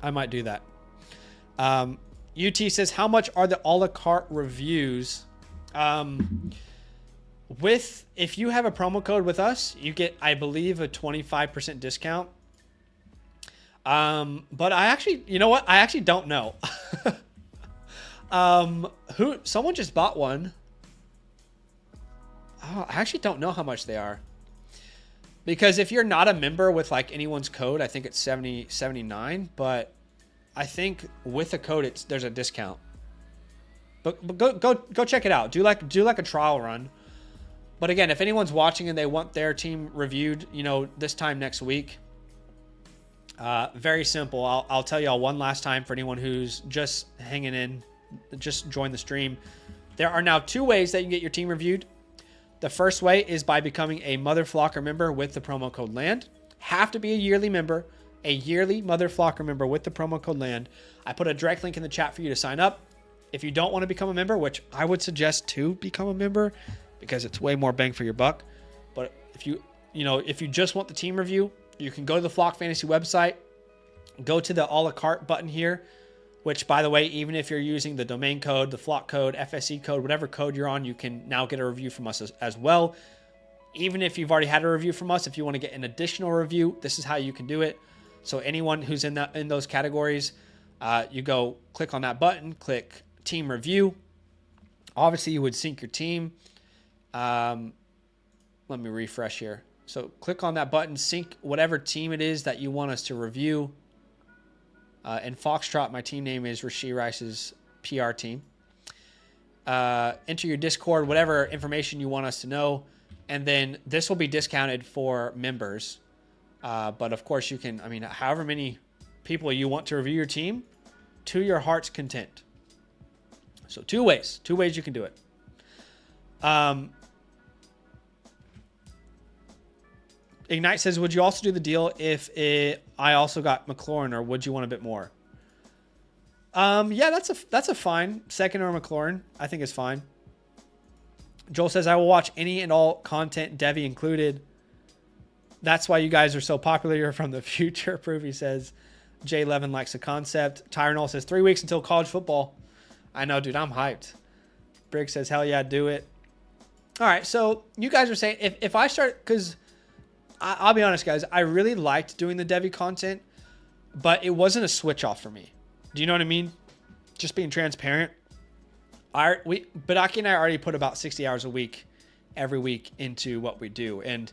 I might do that. UT says, how much are the a la carte reviews? If you have a promo code with us, you get, I believe, a 25% discount. But I actually, you know what? I actually don't know. Someone just bought one. Oh, I actually don't know how much they are. Because if you're not a member with like anyone's code, I think it's $79, but I think with a code there's a discount. But go check it out. Do like a trial run. But again, if anyone's watching and they want their team reviewed, this time next week, very simple. I'll tell y'all one last time for anyone who's just hanging in, just joined the stream. There are now 2 ways that you can get your team reviewed. The first way is by becoming a Mother Flocker member with the promo code LAND. Have to be a yearly member, a yearly Mother Flocker member with the promo code LAND. I put a direct link in the chat for you to sign up. If you don't want to become a member, which I would suggest to become a member because it's way more bang for your buck. But if you just want the team review, you can go to the Flock Fantasy website, go to the a la carte button here, which, by the way, even if you're using the domain code, the Flock code, FSE code, whatever code you're on, you can now get a review from us as well. Even if you've already had a review from us, if you want to get an additional review, this is how you can do it. So anyone who's in those categories, you go click on that button, click team review. Obviously, you would sync your team. Let me refresh here. So click on that button, sync whatever team it is that you want us to review. And Foxtrot, my team name is Rasheed Rice's PR team. Enter your Discord, whatever information you want us to know. And then this will be discounted for members. But of course you can, however many people you want to review your team, to your heart's content. So 2 ways you can do it. Ignite says, would you also do the deal if I also got McLaurin, or would you want a bit more? Yeah, that's a fine second or McLaurin. I think it's fine. Joel says, I will watch any and all content, Devi included. That's why you guys are so popular. You're from the future. Proofy says, Jay Levin likes the concept. Tyrone says, 3 weeks until college football. I know, dude, I'm hyped. Briggs says, hell yeah, do it. All right, so you guys are saying, if I start, because I'll be honest, guys, I really liked doing the Devi content, but it wasn't a switch off for me. Do you know what I mean? Just being transparent. Badake and I already put about 60 hours a week, every week, into what we do. And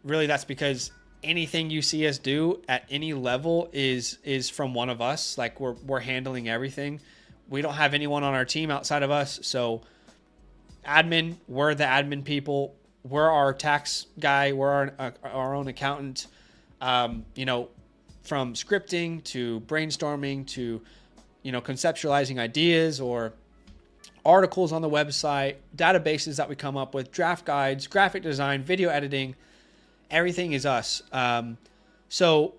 really that's because anything you see us do at any level is from one of us. Like we're handling everything. We don't have anyone on our team outside of us. So admin, we're the admin people. We're our tax guy. We're our own accountant. From scripting to brainstorming to, conceptualizing ideas or articles on the website, databases that we come up with, draft guides, graphic design, video editing, everything is us. So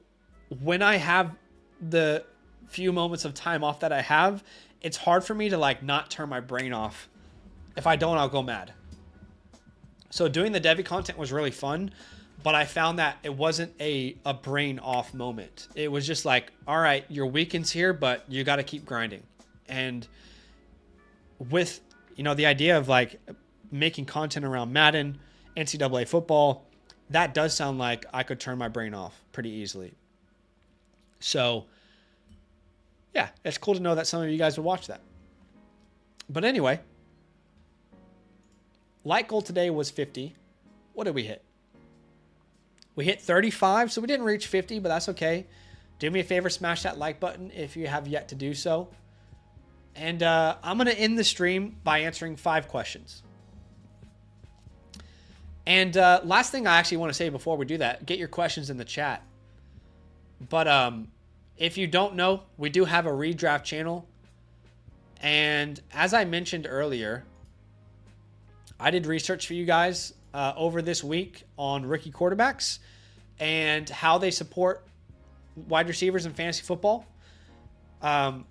when I have the few moments of time off that I have, it's hard for me to not turn my brain off. If I don't, I'll go mad. So doing the Devi content was really fun, but I found that it wasn't a brain off moment. It was just like, all right, your weekend's here, but you got to keep grinding. And with, the idea of making content around Madden, NCAA football, that does sound like I could turn my brain off pretty easily. So yeah, it's cool to know that some of you guys would watch that. But anyway, like goal today was 50. What did we hit? We hit 35, so we didn't reach 50, but that's okay. Do me a favor, smash that like button if you have yet to do so. And I'm going to end the stream by answering 5 questions. And last thing I actually want to say before we do that, get your questions in the chat. But if you don't know, we do have a redraft channel. And as I mentioned earlier, I did research for you guys over this week on rookie quarterbacks and how they support wide receivers in fantasy football. That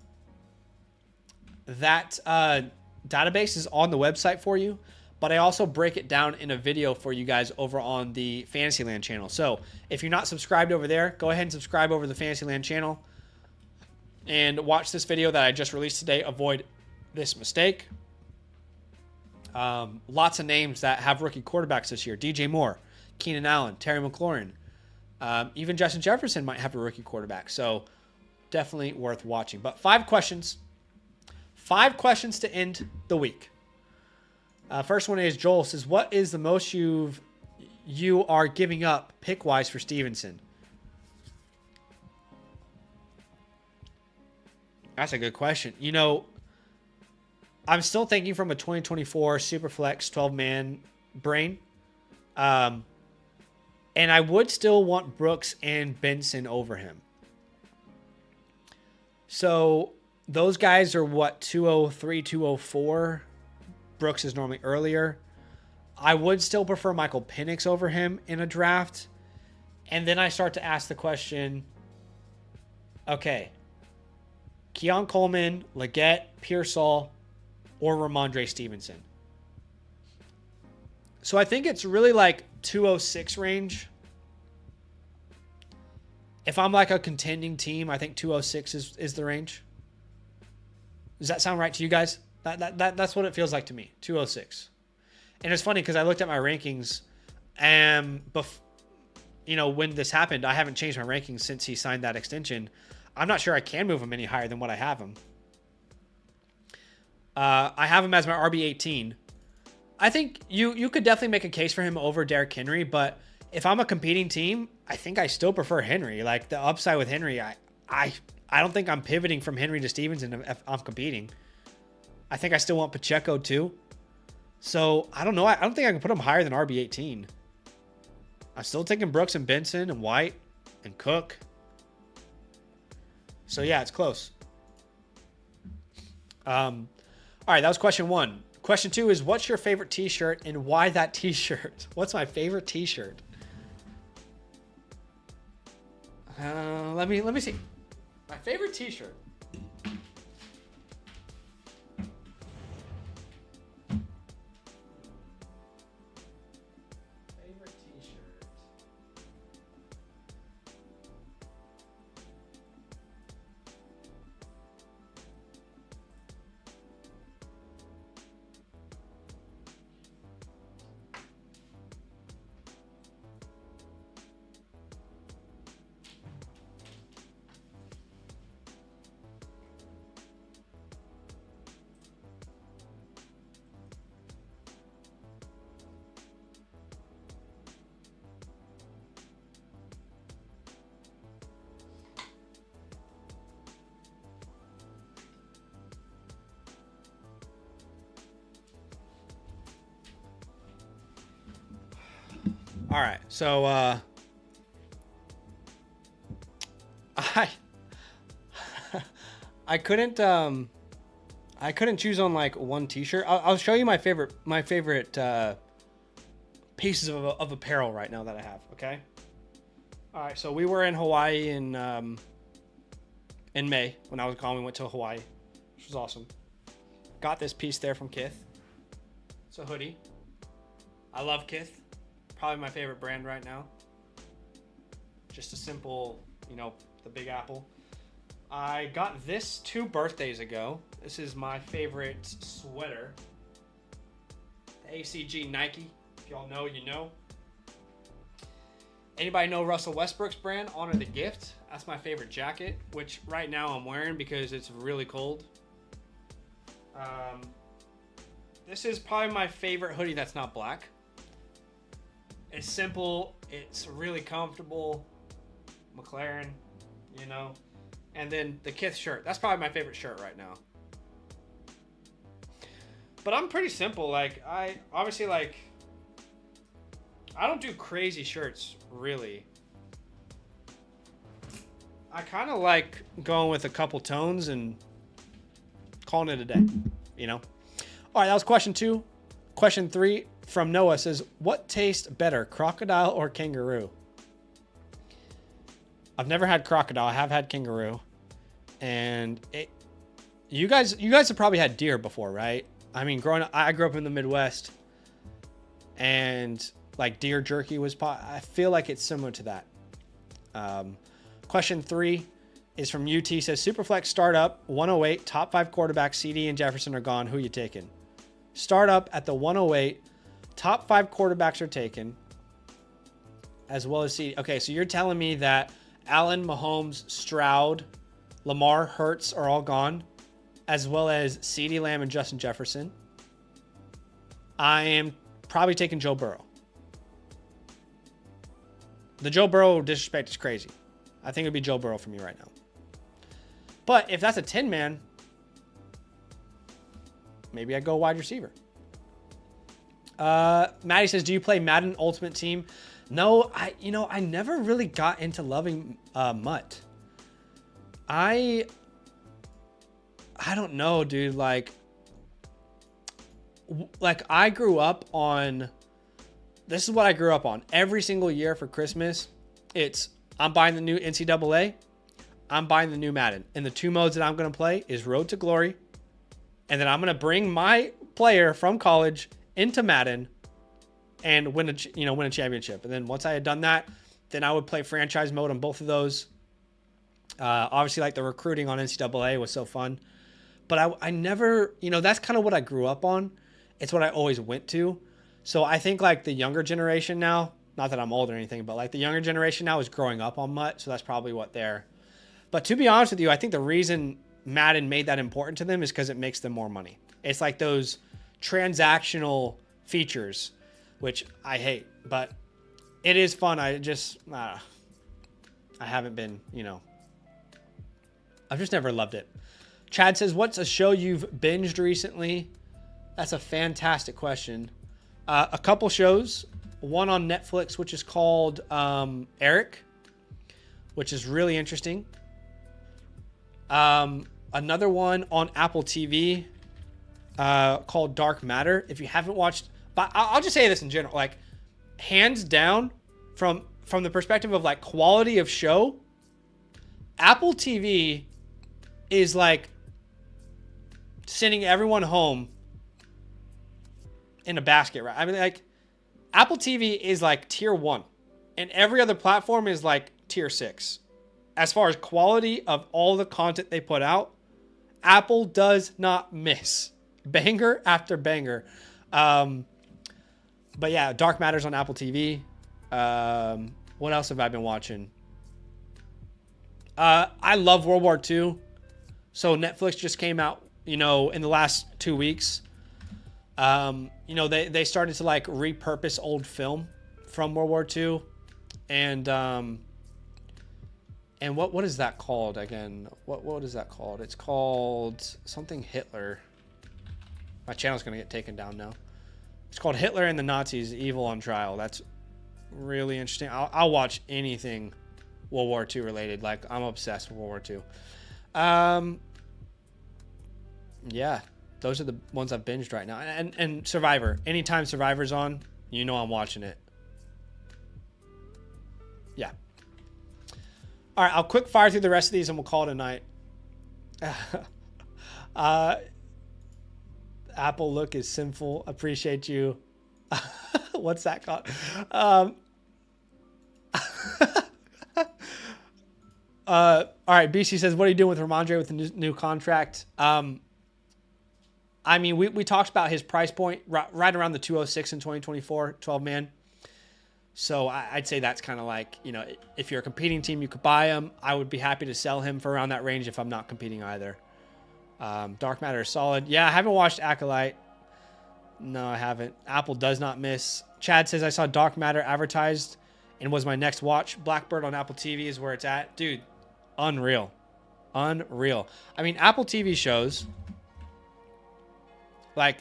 database is on the website for you, but I also break it down in a video for you guys over on the Fantasyland channel. So if you're not subscribed over there, go ahead and subscribe over the Fantasyland channel and watch this video that I just released today. Avoid this mistake. Lots of names that have rookie quarterbacks this year. DJ Moore, Keenan Allen, Terry McLaurin. Even Justin Jefferson might have a rookie quarterback. So definitely worth watching. But 5 questions. 5 questions to end the week. First one is Joel says, what is the most you are giving up pick-wise for Stevenson? That's a good question. You know, I'm still thinking from a 2024 Superflex 12-man brain. And I would still want Brooks and Benson over him. So those guys are what, 203, 204? Brooks is normally earlier. I would still prefer Michael Penix over him in a draft. And then I start to ask the question, okay, Keon Coleman, Leggett, Pearsall, or Rhamondre Stevenson. So I think it's really like 206 range. If I'm like a contending team, I think 206 is the range. Does that sound right to you guys? That's what it feels like to me, 206. And it's funny because I looked at my rankings, and when this happened, I haven't changed my rankings since he signed that extension. I'm not sure I can move him any higher than what I have him. I have him as my RB18. I think you could definitely make a case for him over Derrick Henry, but if I'm a competing team, I think I still prefer Henry. Like the upside with Henry, I don't think I'm pivoting from Henry to Stevenson if I'm competing. I think I still want Pacheco too. So I don't know. I don't think I can put him higher than RB18. I'm still taking Brooks and Benson and White and Cook. So yeah, it's close. All right, that was question 1. Question 2 is, what's your favorite t-shirt and why that t-shirt? What's my favorite t-shirt? Let me see. My favorite t-shirt. All right, so I couldn't choose on like one t-shirt. I'll show you my favorite pieces of apparel right now that I have. Okay. All right, so we were in Hawaii in May when I was gone. We went to Hawaii, which was awesome. Got this piece there from Kith. It's a hoodie. I love Kith. Probably my favorite brand right now. Just a simple, the Big Apple. I got this 2 birthdays ago. This is my favorite sweater. The ACG Nike. If y'all know, you know. Anybody know Russell Westbrook's brand? Honor the Gift. That's my favorite jacket, which right now I'm wearing because it's really cold. This is probably my favorite hoodie that's not black. It's simple. It's really comfortable. McLaren, And then the Kith shirt. That's probably my favorite shirt right now. But I'm pretty simple. Like, I don't do crazy shirts, really. I kind of like going with a couple tones and calling it a day, All right, that was question 2. Question 3 from Noah says, what tastes better, crocodile or kangaroo? I've never had crocodile. I have had kangaroo. And you guys have probably had deer before, right? I mean, growing up, I grew up in the Midwest, and like deer jerky was I feel like it's similar to that. Question 3 is from UT. Says Superflex startup 108, top 5 quarterbacks CD and Jefferson are gone. Who you taking? Startup at the 108, top 5 quarterbacks are taken, as well as CD. Okay, so you're telling me that Allen, Mahomes, Stroud, Lamar, Hurts are all gone, as well as CeeDee Lamb and Justin Jefferson. I am probably taking Joe Burrow. The Joe Burrow disrespect is crazy. I think it would be Joe Burrow for me right now. But if that's a 10-man, maybe I go wide receiver. Maddie says, do you play Madden Ultimate Team? No, I never really got into loving Mutt. I don't know, dude. Like I grew up on, this is what I grew up on. Every single year for Christmas, I'm buying the new NCAA. I'm buying the new Madden. And the 2 modes that I'm going to play is Road to Glory. And then I'm going to bring my player from college into Madden and win a championship. And then once I had done that, then I would play franchise mode on both of those. Obviously, like the recruiting on NCAA was so fun. But I never, that's kind of what I grew up on. It's what I always went to. So I think like the younger generation now, not that I'm old or anything, but like the younger generation now is growing up on Mutt. So that's probably what they're. But to be honest with you, I think the reason Madden made that important to them is because it makes them more money. It's like those transactional features, which I hate, but it is fun. I haven't been, I've just never loved it. Chad says, what's a show you've binged recently? That's a fantastic question. A couple shows, one on Netflix, which is called Eric, which is really interesting. Another one on Apple TV called Dark Matter. If you haven't watched, but I'll just say this in general, like hands down from the perspective of like quality of show, Apple TV is like sending everyone home in a basket, right? I mean, like Apple TV is like tier 1 and every other platform is like tier 6. As far as quality of all the content they put out, Apple does not miss. Banger after banger. But yeah, Dark Matters on Apple TV. What else have I been watching? I love World War II. So Netflix just came out, in the last 2 weeks. They started to like repurpose old film from World War II. And what is that called again? What is that called? It's called something Hitler. My channel's going to get taken down now. It's called Hitler and the Nazis, Evil on Trial. That's really interesting. I'll watch anything World War II related. Like, I'm obsessed with World War II. Yeah, those are the ones I've binged right now. And Survivor. Anytime Survivor's on, I'm watching it. Yeah. All right, I'll quick fire through the rest of these and we'll call it a night. Apple look is sinful. Appreciate you. What's that called? All right, BC says, what are you doing with Rhamondre with the new contract? I mean, we talked about his price point right around the 206 in 2024, 12-man. So I'd say that's kind of like, if you're a competing team, you could buy him. I would be happy to sell him for around that range if I'm not competing either. Dark Matter is solid. Yeah, I haven't watched Acolyte. No, I haven't. Apple does not miss. Chad says, I saw Dark Matter advertised and was my next watch. Blackbird on Apple TV is where it's at. Dude, unreal. Unreal. I mean, Apple TV shows, like,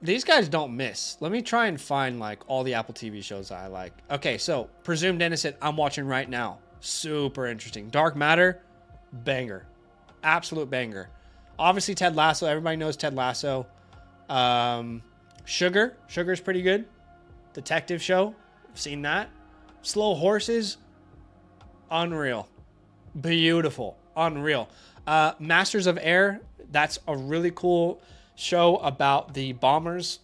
these guys don't miss. Let me try and find like all the Apple TV shows that I like. Okay, so Presumed Innocent, I'm watching right now. Super interesting. Dark Matter, banger. Absolute banger. Obviously Ted Lasso. Everybody knows Ted Lasso. Sugar's pretty good. Detective show. I've seen that. Slow Horses. Unreal. Beautiful. Unreal. Masters of Air. That's a really cool show about the bombers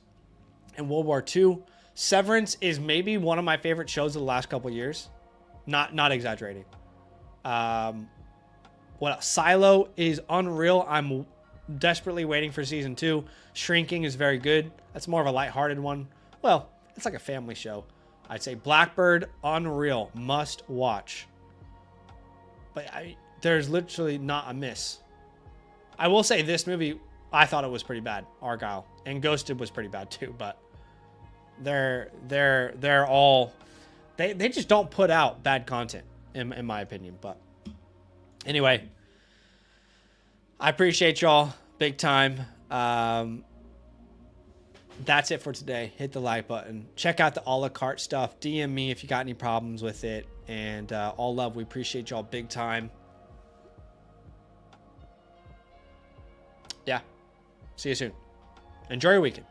in World War II. Severance is maybe one of my favorite shows of the last couple years. Not exaggerating. What else? Silo is unreal. I'm desperately waiting for season 2. Shrinking is very good. That's more of a lighthearted one. Well, it's like a family show. I'd say Blackbird, unreal, must watch. But there's literally not a miss. I will say this movie, I thought it was pretty bad. Argyle and Ghosted was pretty bad too. But they're all they just don't put out bad content in my opinion. But anyway, I appreciate y'all big time. That's it for today. Hit the like button. Check out the a la carte stuff. DM me if you got any problems with it. And all love. We appreciate y'all big time. Yeah. See you soon. Enjoy your weekend.